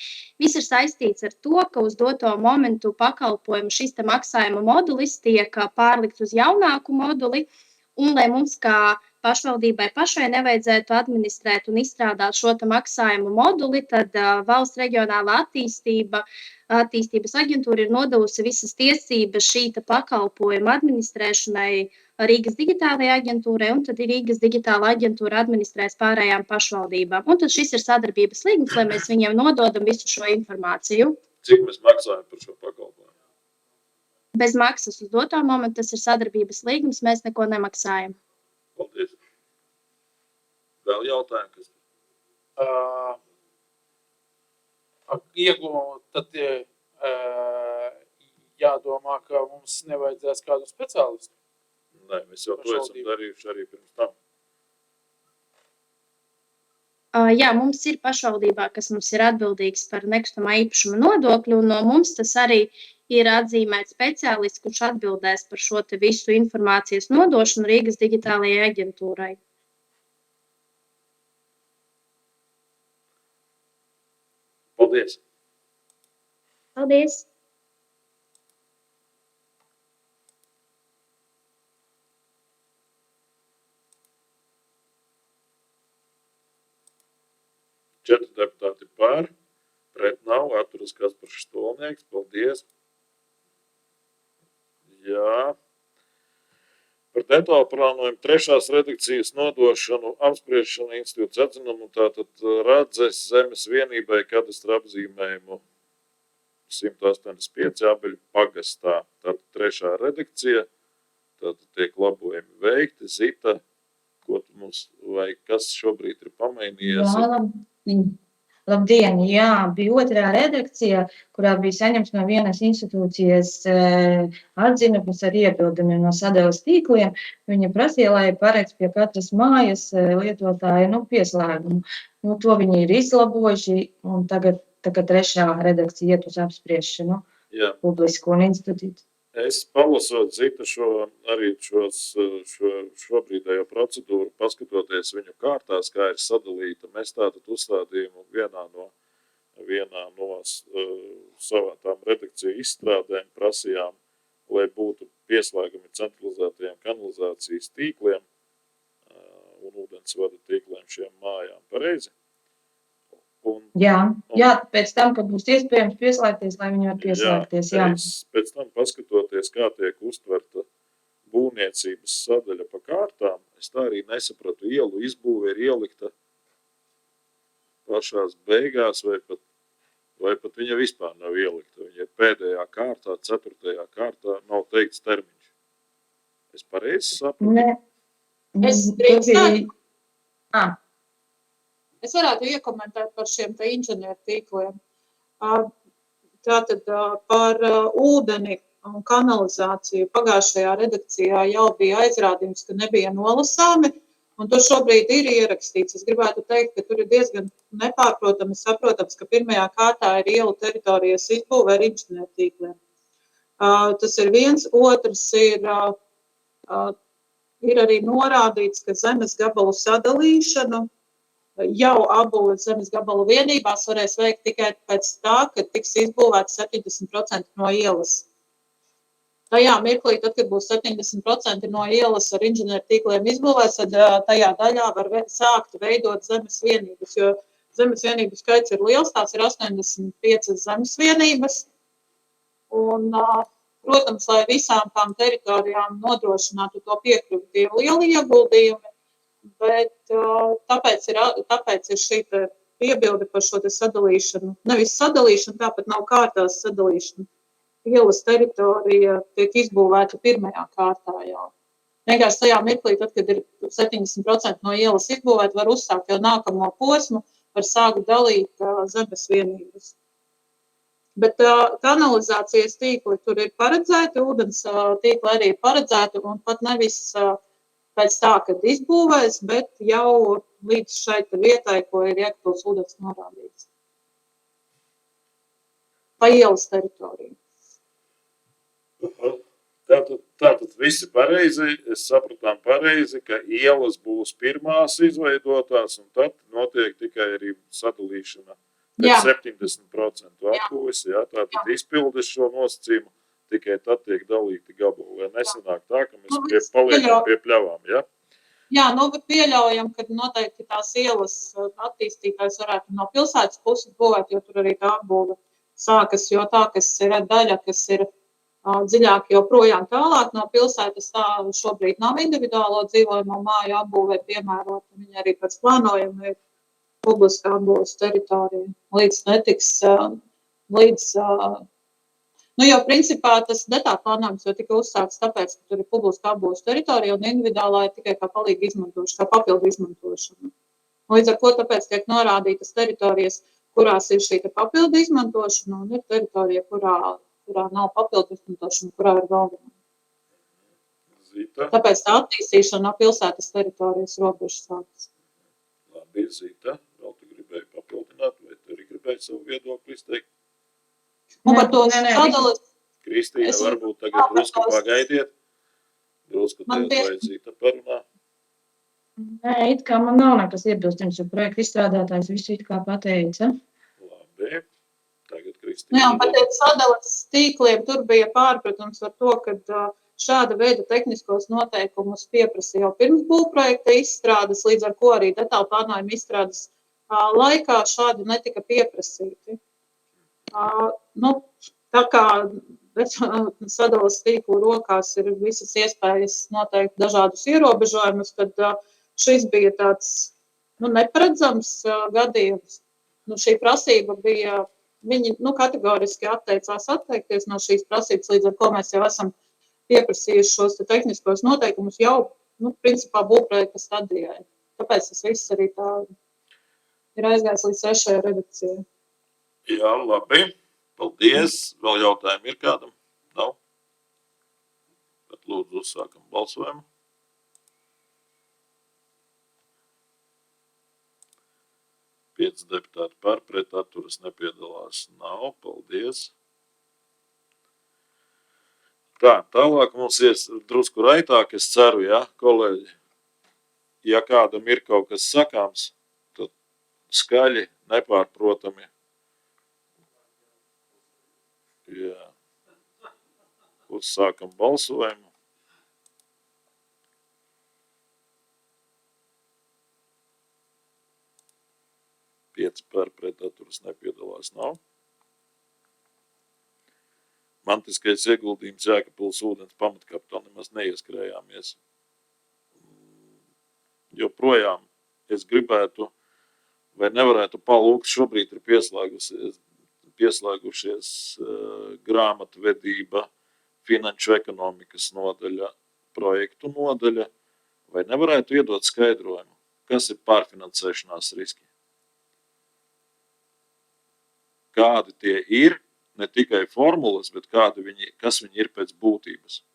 Viss ir saistīts ar to, ka uz doto momentu pakalpojumu šis te maksājuma modulis tiek pārlikts uz jaunāku moduli, un lai mums kā pašvaldībai pašai nevajadzētu administrēt un izstrādāt šo te maksājumu moduli, tad valsts reģionālā attīstības aģentūra ir nodevusi visas tiesības šī te pakalpojuma administrēšanai Rīgas digitālajai aģentūrai, un tad Rīgas digitāla aģentūra administrēs pārējām pašvaldībām. Un tad šis ir sadarbības līgums, lai mēs viņiem nododam visu šo informāciju. Cik mēs maksājam par šo pakalpojumu? Bez maksas uz doto momentu, tas ir sadarbības līgums, mēs neko nemaksājam. Paldies. Vēl jautājumi, kas? Ieguvumu tad jādomā, ka mums nevajadzēs kādu speciālistu. Nē, mēs jau to esam darījuši arī pirms tam. Jā, mums ir pašvaldībā, kas mums ir atbildīgs par nekustamā īpašuma nodokļu, un no mums tas arī ir atzīmēts speciālists, kurš atbildēs par šo te visu informācijas nodošanu Rīgas digitālajai aģentūrai. Paldies! Paldies! Četri deputāti par, pret nav, atturas Kaspars Stolnieks. Paldies! Jā. Par detālu plānojumu trešās redakcijas nodošanu apspriešanu institūts atzinumu, tātad Radzes zemes vienībai kadastra apzīmējumu 185 Abeļu pagastā. Tātad trešā redakcija, tātad tiek labojumi veikti. Zita, ko tu mums, vai kas šobrīd ir pamainījies? Labdien! Jā, bija otrā redakcija, kurā bija saņemts no vienas institūcijas atzinums ar iebildumiem no sadales tīkliem. Viņa prasīja, lai paredz pie katras mājas lietotāja pieslēgumu. To viņi ir izlabojuši, un tagad trešā redakcija iet uz apspriešanu publisko un institūtu. Es palasot Zita šobrīdējo procedūru, paskatoties viņu kārtās, kā ir sadalīta, mēs tātad uzstādījumu vienā no savā tām redakciju izstrādēm prasījām, lai būtu pieslēgumi centralizētajiem kanalizācijas tīkliem un ūdensvada tīkliem šiem mājām. Pareizi? Jā, pēc tam, kad būs iespējams pieslēgties, lai viņi var pieslēgties. Jā. Pēc tam, paskatoties, kā tiek uztverta būvniecības sadaļa pa kārtām, es tā arī nesapratu, ielu izbūve ir ielikta pašās beigās, vai pat viņa vispār nav ielikta. Viņa ir pēdējā kārtā, 4. kārtā, nav teikts termiņš. Es pareizi sapratu? Nē. Es drīkstētu. Es varētu iekomentēt par šiem te inženieru tīkliem. Tātad par ūdeni un kanalizāciju pagājušajā redakcijā jau bija aizrādījums, ka nebija nolasāmi, un tur šobrīd ir ierakstīts. Es gribētu teikt, ka tur ir diezgan nepārprotami saprotams, ka pirmajā kārtā ir ielu teritorijas izbūve ar inženieru tīkliem. Tas ir viens, otrs ir arī norādīts, ka zemes gabalu sadalīšanu jau abu zemes gabalu vienībās varēs veikt tikai pēc tā, ka tiks izbūvēts 70% no ielas. Tajā mirklī, tad, kad būs 70% no ielas ar inženieru tīkliem izbūvēts, tad tajā daļā var sākt veidot zemes vienības, jo zemes vienību skaits ir liels, tās ir 85 zemes vienības. Un, protams, lai visām tām teritorijām nodrošinātu to piekļuvi, tie ir lieli ieguldījumi. Bet tāpēc ir šī piebilde par šo te sadalīšanu. Nevis sadalīšanu, tāpat nav kārtās sadalīšana. Ielas teritorija tiek izbūvēta pirmajā kārtā jau. Vienkārši tajā mirklī, tad, kad ir 70% no ielas izbūvēta, var uzsākt jau nākamo posmu, var sākt dalīt zemes vienības. Bet kanalizācijas tīkli tur ir paredzēti, ūdens tīkli arī ir paredzēti, un pat nevis pēc tā, kad izbūvēs, bet jau līdz šai vietai, ko ir Jēkabpils ūdens norādīts. Pa ielas teritoriju. Tātad visi pareizi, es sapratām pareizi, ka ielas būs pirmās izveidotās, un tad notiek tikai arī sadalīšana pēc 70% atpūs, jā, tātad izpildes šo nosacījumu, tikai tad tiek dalīti gabali, vai nesanāk tā, ka mēs paliekam pie pļavām, jā? Jā, pieļaujam, ka noteikti tās ielas attīstītājs varētu no pilsētas puses būvēt, jo tur arī tā apbūve sākas, jo tā, kas ir daļa, kas ir dziļāk joprojām tālāk no pilsētas, tā šobrīd nav individuālo dzīvojamo māju apbūvē piemērota. Viņa arī pēc plānojuma ir publiskā apbūves teritorija. Līdz netiks, jo principā tas detāļu plānojums jau tika uzsākts tāpēc, ka tur ir publiskā apbūves teritorija un individuālā ir tikai kā palīga izmantošana, kā papildu izmantošana. Līdz ar ko tāpēc tiek norādītas teritorijas, kurās ir šī papildu izmantošana, un ir teritorija, kurā nav papildu izmantošana, kurā ir galvenā. Zita. Tāpēc tā attīstīšana no pilsētas teritorijas robežas sākas. Labi, Zita, vēl tu gribēji papildināt, vai tu arī gribēji savu viedokli izteikt? Un par to sadalas. Kristīna, varbūt tagad drusku pagaidiet. Drusku tev vai Zita parunā. Nē, it kā man nav nekas iebilstams, jo projekta izstrādātājs visu it kā pateica. Labi. Tagad Kristīna. Jā, pat pēc sadalas tīkliem tur bija pārpratums ar to, ka šāda veida tehniskos noteikumus pieprasa jau pirms būvprojekta izstrādes, līdz ar ko arī detāļu plānojuma izstrādes laikā šādi netika pieprasīti. Tā kā sadalas tīklu rokās ir visas iespējas noteikt dažādus ierobežojumus, tad šis bija tāds neparedzams gadījums. Šī prasība bija. Viņi kategoriski atteikties no šīs prasības, līdz ar ko mēs jau esam pieprasījuši šos tehniskos noteikumus jau, principā, būvprojekta stadijai. Tāpēc tas viss arī tā ir aizgājis līdz 6. redakcijai. Jā, labi. Paldies. Vēl jautājumi ir kādam? Nav? Bet lūdzu uzsākam balsojumu. 5 deputāti par, pret atturas nepiedalās. Nav, paldies. Tā, tālāk mums ies drusku raitāk, es ceru, ja, kolēģi. Ja kādam ir kaut kas sakāms, tad skaļi, nepārprotami. Jā. Uzsākam balsojumu. Par pret atturas nepiedalās nav. Mantiskais ieguldījums Jēkabpils ūdens pamatkapitā nemaz neieskrējāmies. Joprojām es gribētu, vai nevarētu palūgt, šobrīd ir pieslēgušies grāmatvedība, finanšu ekonomikas nodaļa, projektu nodaļa, vai nevarētu iedot skaidrojumu, kas ir pārfinansēšanās riski. Kādi tie ir, ne tikai formulas, bet kas viņi ir pēc būtības.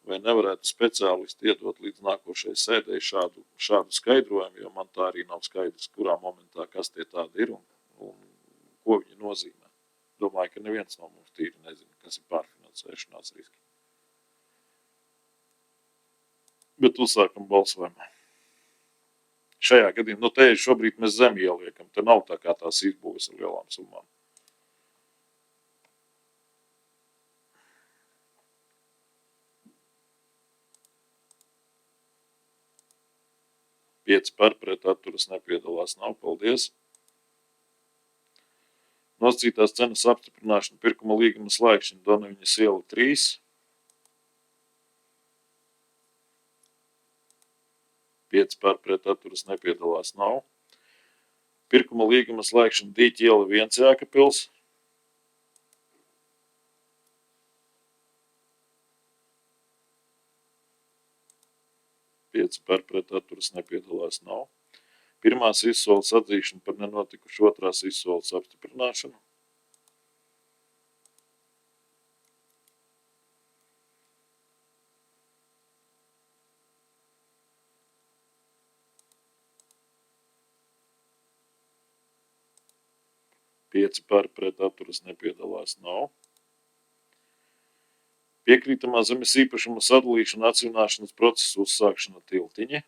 Vai nevarētu speciālisti iedot līdz nākošajai sēdēji šādu skaidrojumu, jo man tā arī nav skaidrs, kurā momentā, kas tie tādi ir un ko viņi nozīmē. Domāju, ka neviens no mums tīri nezina, kas ir pārfinansēšanās riski. Bet uzsākam balsojumu. Šajā gadījumā, te šobrīd mēs zem ieliekam, te nav tā kā tās izbūves ar lielām summām. Pieci par pret atturas nepiedalās nav, paldies. Nosacītās cenas apstiprināšana pirkuma līguma slēgšana Donaviņas iela 3. Pieci par pret atturas nepiedalās nav. Pirkuma līguma slēgšana Dīķa iela 1 Jēkabpils. 5 par pret atturas nepiedalās nav. Pirmās izsoles atzīšana par nenotikušu, otrās izsoles apstiprināšanu. Pieci par pret atturas nepiedalās nav. Piekrītamā zemes īpašuma sadalīšana atsvināšanas procesu uzsākšana Tiltiņi.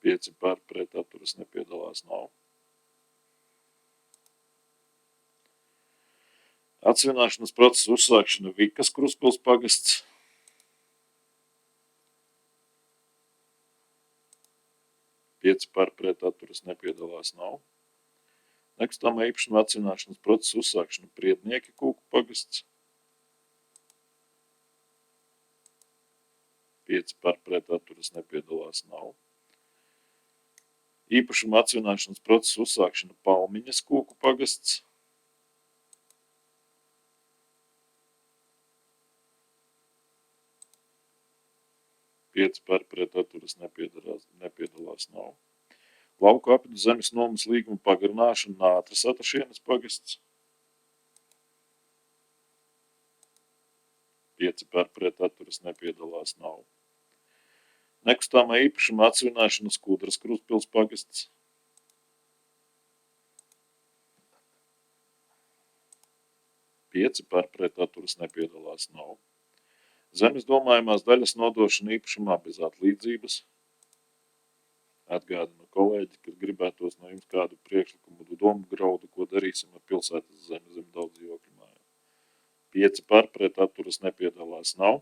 Pieci par pret atturas nepiedalās nav. Atsvināšanas procesu uzsākšana Vikas Kruspils pagasts. Pieci par pret atturas nepiedalās nav. Nekustamā īpašuma atsvināšanas procesu uzsākšana Priednieki Kūku pagasts. 5 par pret atturas nepiedalās nav. Īpašuma atsvināšanas procesu uzsākšana Palmiņas Kūku pagasts. 5 par pret atturas nepiedalās nav. Lauku apvidu zemes nomas līguma pagarināšana Nātras Atašienes pagasts. 5 par pret atturas nepiedalās nav. Nekustamā īpašuma atsvināšana Skudras Kruspils pagasts. 5 par pret atturas nepiedalās nav. Zemes domājumās daļas nodošana īpašumā bez atlīdzības. Atgādinu kolēģi, kad gribētos no jums kādu priekšlikumu domu graudu, ko darīsim ar pilsētas zemi zem daudz dzīvokļu mājām. 5 par pret atturas nepiedalās nav.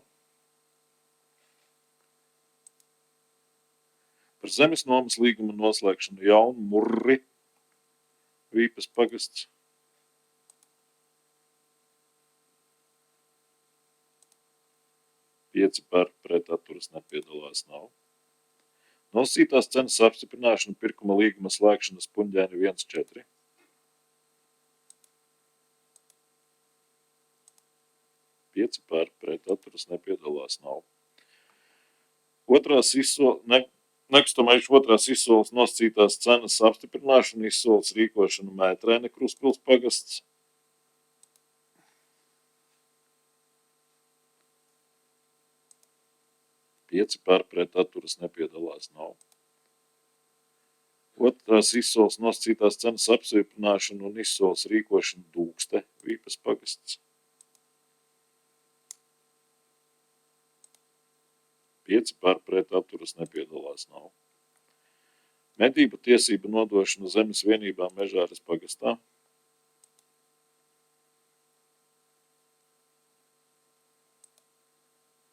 Par zemes nomas līguma noslēgšanu Jaunu Murri Vīpas pagasts. 5 par pret atturas nepiedalās nav. Nosacītās cenas apstiprināšana pirkuma līguma slēgšanas Puņģēni 1-4. 5 par pret atturas nepiedalās nav. Nekustamā otrās izsoles nosacītās cenas apstiprināšana izsoles rīkošana Mētrēne Kruspils pagasts. 5 par pret atturas nepiedalās nav. Otrās izsoles nosacītās cenas apstiprināšana un izsoles rīkošana Dūkste Vīpas pagasts. 5 par pret atturas nepiedalās nav. Medību tiesību nodošana zemes vienībām Mežāres pagastā.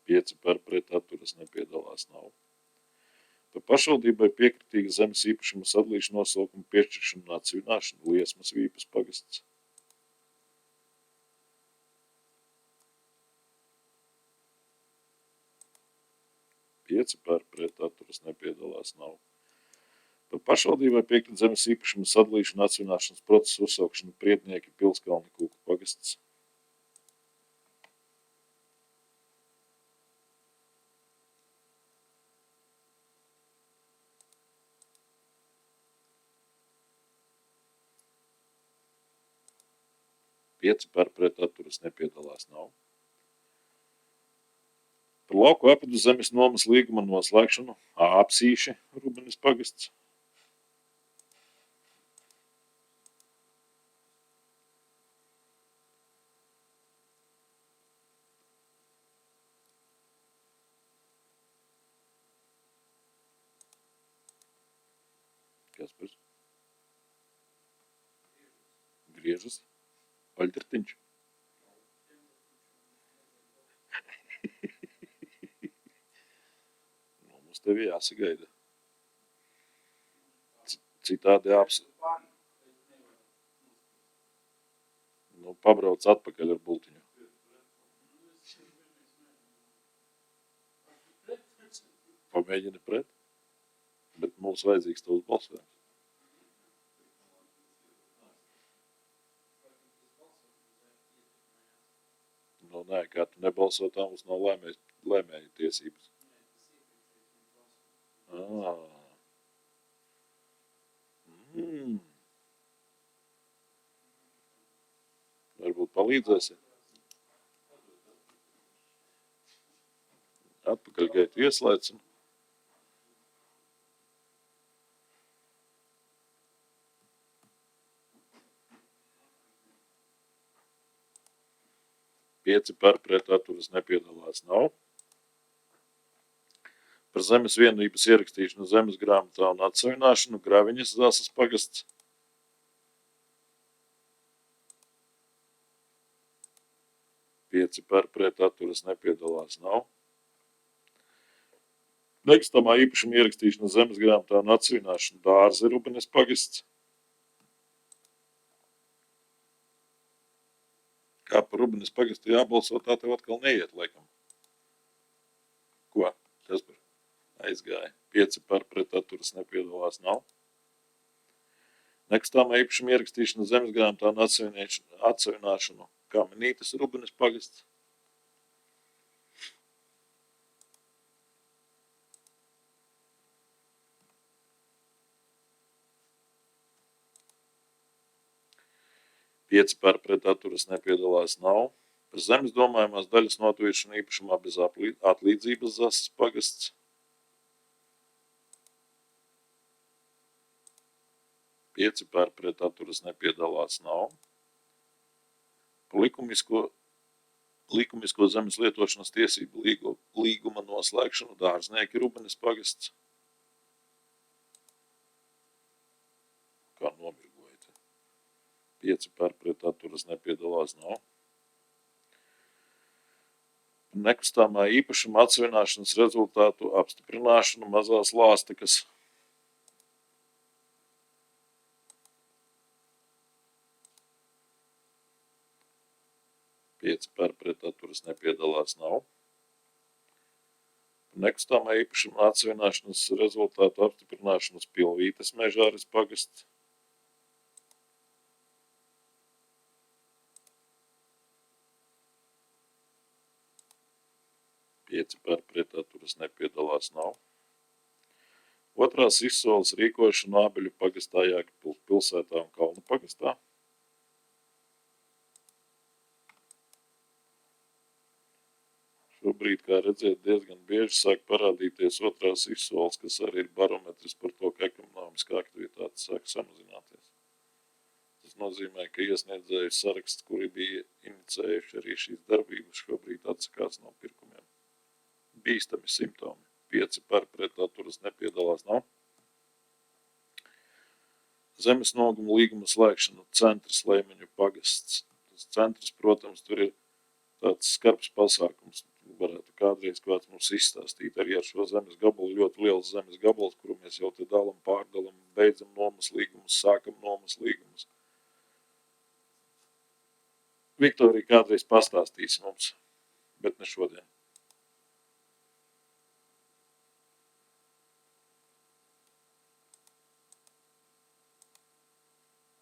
5 par pret atturas nepiedalās nav. Par pašvaldībai piekritīga zemes īpašuma sadalīšana nosaukuma piešķiršana un atsvināšana Liesmas Vīpas pagasts. 5 par pret atturas nepiedalās nav. Par pašvaldībai piekrit zemes īpašuma sadalīšana atsvināšanas procesu uzsaukšana Priednieki Pilskalni Kūku pagasts. 5 par pret atturas nepiedalās nav. Par lauku apvidu zemes nomas līguma noslēgšanu Āpsīši Rubenes pagasts. Kaspars. Griežas. Aļtertiņš. Mums tevi jāsagaida. Citādi pabrauc atpakaļ ar bultiņu. Pamēģini pret, bet mums vajadzīgs tavs balsojums. Nebalsotām mums nav lēmēju tiesības. Varbūt palīdzēsi? Atpakaļ gaitu ieslēdzam. Pieci par, pret, atturas, nepiedalās nav. Par zemes vienības ierakstīšanu zemes grāmatā un atsavināšanu Graviņas Zasas pagasts. Pieci par, pret, atturas, nepiedalās nav. Nekustamā īpašuma ierakstīšana zemes grāmatā un atsavināšanu Dārze Rubenes pagasts. Kā par Rubenes pagastu jābalso, tā tev atkal neiet, laikam. Ko? Kas par? Aizgāja. 5 par, pret, atturas, nepiedalās nav. Nekustamā īpašuma ierakstīšana zemes grāmatā un atsavināšanu Kamenītes Rubenes pagasts. Pieci par, pret, atturas, nepiedalās nav. Par zemes domājumās daļas notvīršanu īpašumā bez atlīdzības Zasas pagasts. Pieci par, pret, atturas, nepiedalās nav. Par likumisko zemes lietošanas tiesību līguma noslēgšanu Dārznieki Rubenes pagasts. Kā nomirgojat? 5 par, pret, atturas, nepiedalās nav. Nekustamā īpašuma atsavināšanas rezultātu apstiprināšanu Mazās Lāstekas. Pieci par, pret, atturas, nepiedalās nav. Nekustamā īpašuma atsavināšanas rezultātu apstiprināšanas Pilvītes Mežāres pagasts. Pieci par, pret, atturas, nepiedalās nav. Otrās izsoles rīkošana Ābeļu pagastā, Jēkabpils pilsētā un Kalnu pagastā. Šobrīd, kā redzēt, diezgan bieži sāk parādīties otrās izsoles, kas arī ir barometrs par to, ka ekonomiskā aktivitāte sāk samazināties. Tas nozīmē, ka iesniedzēju saraksts, kuri bija inicējuši arī šīs darbības, šobrīd atsakās no pirkumiem. Bīstami simptomi. 5 par, pret, atturas, nepiedalās nav. Zemes noguma līguma slēgšana Centrs Leimeņu pagasts. Tas centrs, protams, tur ir tāds skarbs pasākums. Varētu kādreiz kāds mums izstāstīt arī ar šo zemes gabalu, ļoti liels zemes gabals, kuru mēs jau te dalam, pārdalam, beidzam nomas līgumus, sākam nomas līgumus. Viktorija kādreiz pastāstīs mums, bet ne šodien.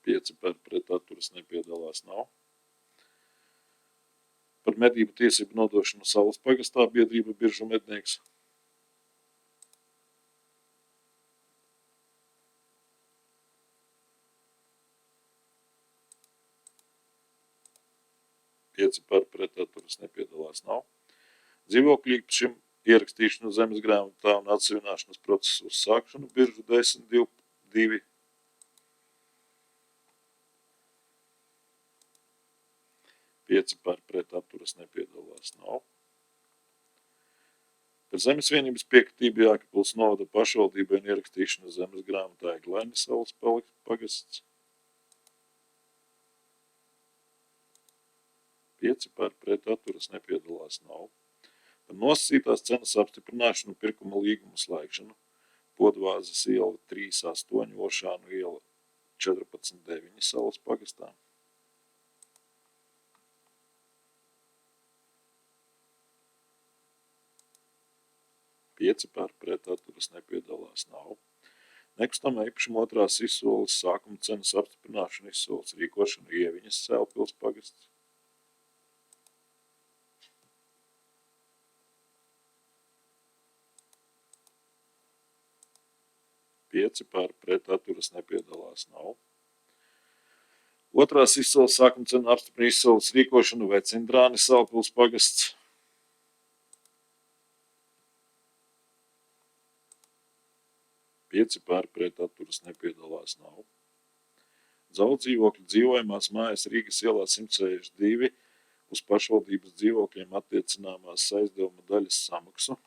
Pieci par, pret, atturas, nepiedalās nav. Par medību tiesību nodošanu Saules pagastā biedrība Biržu mednieks. Pieci par, pret, atturas, nepiedalās nav. Dzīvokļu īpašumu ierakstīšanu zemes grāmatā un atsavināšanas procesu uzsākšanu Biržu 10.2. Pieci par, pret, atturas, nepiedalās nav. Par zemes vienības piekritību Jēkabpils novada pašvaldībai un ierakstīšanu zemes grāmatā Eglēni Saules pagasts. 5 par, pret, atturas, nepiedalās nav. Par nosacītās cenas apstiprināšanu pirkuma līguma slēgšanu Podvāzes iela 3.8, Ošānu iela 14.9 Saules pagastā. 5 par, pret, atturas, nepiedalās nav. Nekustamā īpašuma otrās izsoles sākuma cenas apstiprināšana izsoles rīkošana Ieviņas Sēlpils pagasts. 5 par, pret atturas nepiedalās nav. Otrās izsoles sākuma cena apstiprina izsoles rīkošanu Vecindrāni Salpils pagasts. Pieci par, pret atturas nepiedalās nav. Dzaudzīvokļu dzīvojamās mājas Rīgas ielā 162 uz pašvaldības dzīvokļiem attiecināmās aizdevuma daļas samaksu.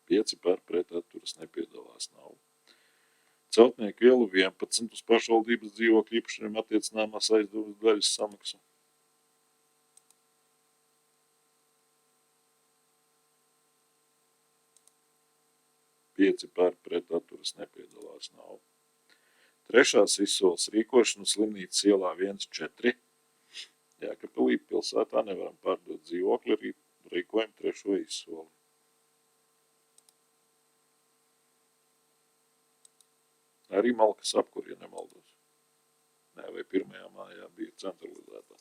Pieci par, pret atturas nepiedalās nav. Celtnieku ielu 11 uz pašvaldības dzīvokļu īpašumiem attiecināmās aizdevuma daļas samaksu. Pieci par, pret atturas nepiedalās nav. Trešās izsoles rīkošanu Slimnīcas ielā 1-4. Jēkabpilī pilsētā nevaram pārdot dzīvokli, rīkojam trešo izsoli. Arī Malkas apkur, ja nemaldos. Nē, vai pirmajā mājā bija centralizētā.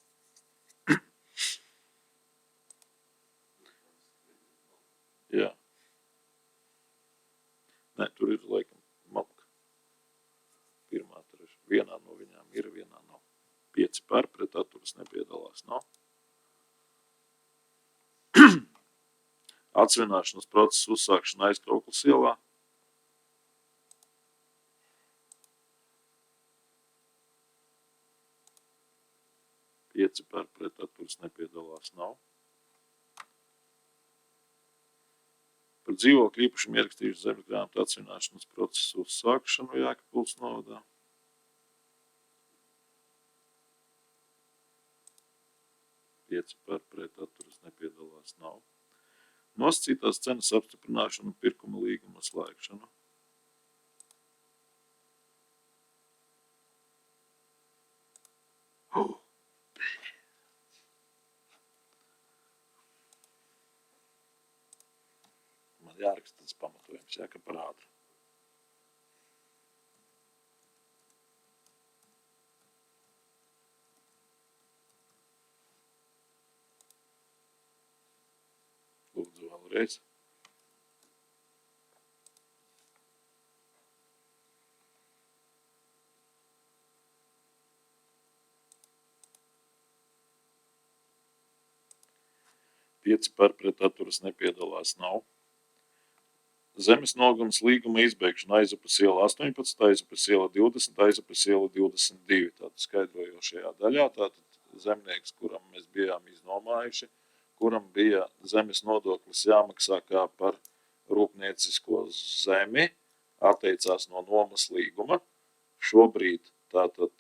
Jā. Nē, tur ir laikam Malka. Pirmā, trešā. Vienā no viņām ir, vienā nav. 5 par, pret atturas nepiedalās nav. Atsvināšanas procesa uzsākšana Aizkraukles ielā. Pieci par, pret atturas nepiedalās nav. Par dzīvokļu īpašumu ierakstījuši zemes grāmatu atsvināšanas procesu uzsākšanu Jēkabpils novadā. Pieci par, pret atturas nepiedalās nav. Nosacītās cenas apstiprināšanu un pirkuma līguma slēgšanu. Man jāraksta tas pamatojums, ka par ātru. Lūdzu vēlreiz. Pieci par, pret atturas nepiedalās nav. Zemes nogums līguma izbeigšana Aizupas iela 18, Aizupas iela 20, Aizupas iela 22. Tātad skaidrojošajā daļā, tātad zemnieks, kuram mēs bijām iznomājuši, kuram bija zemes nodoklis jāmaksā kā par rūpniecisko zemi, atteicās no nomas līguma. Šobrīd tātad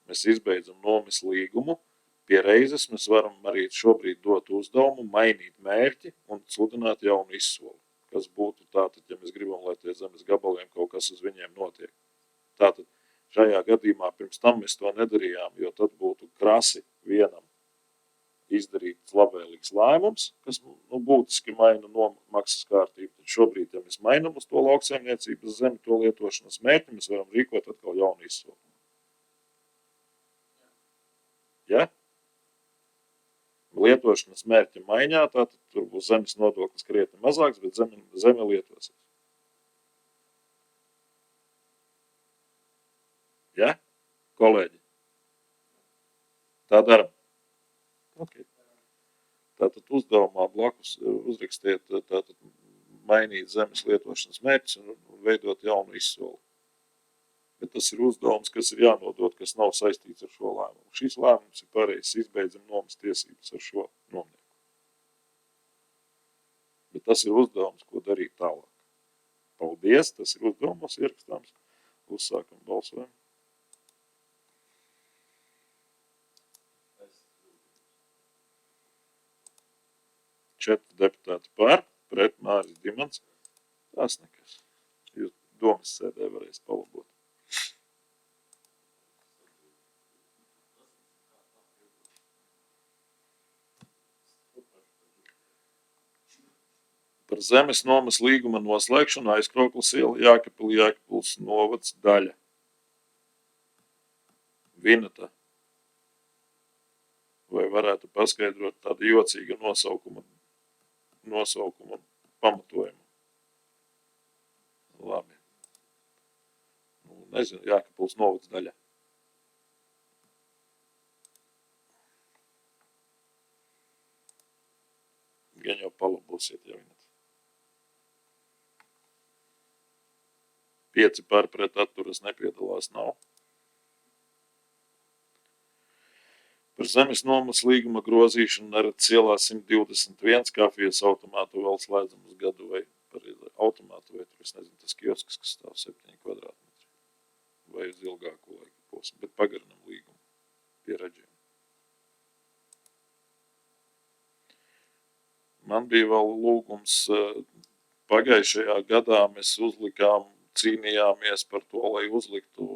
mēs izbeidzam nomas līgumu. Pie reizes mēs varam arī šobrīd dot uzdevumu, mainīt mērķi un sludināt jaunu izsoli. Kas būtu tātad, ja mēs gribam, lai tie zemes gabaliem kaut kas uz viņiem notiek. Tātad šajā gadījumā pirms tam mēs to nedarījām, jo tad būtu krasi vienam izdarīts labvēlīgs lēmums, kas būtiski maina nomaksas kārtību. Tad šobrīd, ja mēs mainam uz to lauksaimniecības zemi, to lietošanas mērķi, mēs varam rīkot atkal jaunu izsoli. Ja? Lietošanas mērķa maiņā, tātad tur būs zemes nodoklis krietni mazāks, bet zeme lietosies. Ja? Kolēģi? Tā daram. Okay. Tātad uzdevumā blakus uzrakstiet tātad mainīt zemes lietošanas mērķus un veidot jaunu izsoli. Bet tas ir uzdevums, kas ir jānodot, kas nav saistīts ar šo lēmumu. Šis lēmums ir pareizs, izbeidzam nomas tiesības ar šo nomnieku. Bet tas ir uzdevums, ko darīt tālāk. Paldies, tas ir uzdevumos ierakstāms. Uzsākam balsojumu. Četri deputāti par, pret Māris Dimants. Tas nekas. Jūs domas sēdē varēs palabot. Par zemes nomas līguma noslēgšanu Aizkraukles iela Jēkabpils novads daļa. Vineta. Vai varētu paskaidrot tādu jocīgu nosaukumu nosaukumu un pamatojumu. Labi. Nu, nezinu, Jākapuls novads daļa. Gan jau palabosiet, ja vienat. 5 par pret atturas nepiedalās nav. Par zemes nomas līguma grozīšanu Neretas ielā 121 kafijas automātu vēl slēdzam uz gadu vai automātu vai tur, es nezinu, tas kiosks, kas stāv 7 kvadrātmetri vai uz ilgāku laiku posmu, bet pagarinam līgumu pie Reģiem. Man bija vēl lūgums pagājušajā gadā, mēs cīnījāmies par to, lai uzliktu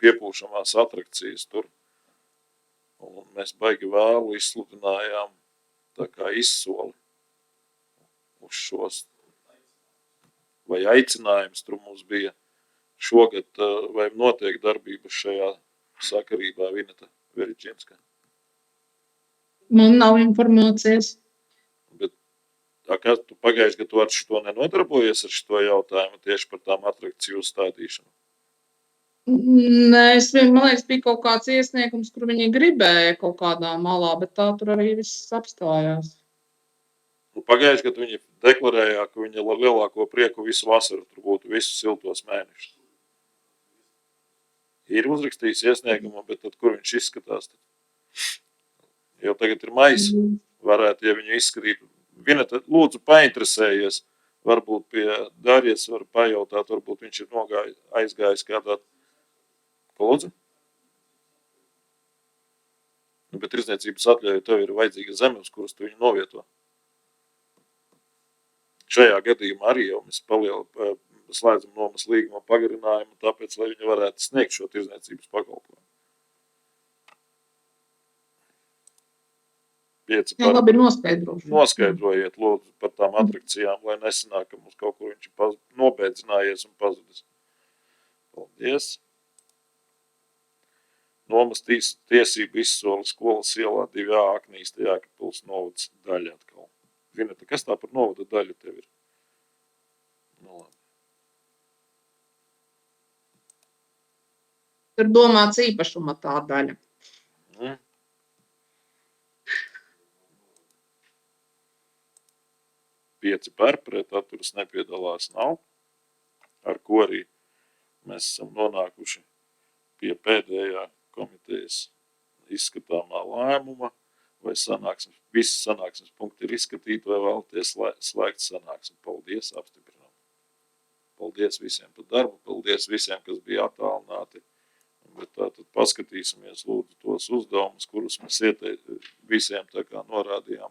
piepūšamās atrakcijas tur. Un mēs baigi vēlu izsludinājām tā kā izsoli uz šos. Vai aicinājums tur mums bija šogad, vai notiek darbības šajā sakarībā Vineta Veričinska? Man nav informācijas. Bet kā tu pagājuši, ka tu ar šo nenodarbojies ar šo jautājumu tieši par tām atrakciju uzstādīšanu? Nē, man liekas, bija kaut kāds iesniegums, kur viņi gribēja kaut kādā malā, bet tā tur arī viss apstājās. Nu, pagājuši, kad viņi deklarēja, ka viņi ar lielāko prieku visu vasaru tur būtu visus siltos mēnešus. Ir uzrakstījis iesniegumu, bet tad, kur viņš izskatās? Tad? Jau tagad ir maijs, varētu, ja viņu izskatīt. Vineta, lūdzu, painteresējies, varbūt pie Darijas var pajautāt, varbūt viņš ir aizgājis kādā. Ko lūdzu? Nu, bet tirdzniecības atļauja tev ir vajadzīga zeme, uz kuras tu viņu novieto. Šajā gadījumā arī jau mēs slēdzam nomas līguma pagarinājumu, tāpēc, lai viņi varētu sniegt šo tirdzniecības pakalpojumu. 5 Jā, labi, noskaidrošu. Noskaidrojiet, lūdzu, par tām atrakcijām, lai nesanāk, ka mums kaut kur viņš ir nobēdzinājies un pazudis. Paldies! Nomas tiesību izsoli skolas ielā 2A Aknīsta Jākapuls novads daļa atkal. Vineta, kas tā par novada daļu tev ir? Nu, labi. Tur domāts īpašuma tā daļa. 5 par pret atturas nepiedalās nav, ar ko arī mēs esam nonākuši pie pēdējā komitejas izskatāmā lēmuma, vai visi sanāksmes punkti ir izskatīti, vai vēlaties slēgt sanāksmi. Paldies, apstiprinām. Paldies visiem par darbu, paldies visiem, kas bija attālināti. Bet tātad paskatīsimies lūdzu tos uzdevumus, kurus mēs visiem tā kā norādījām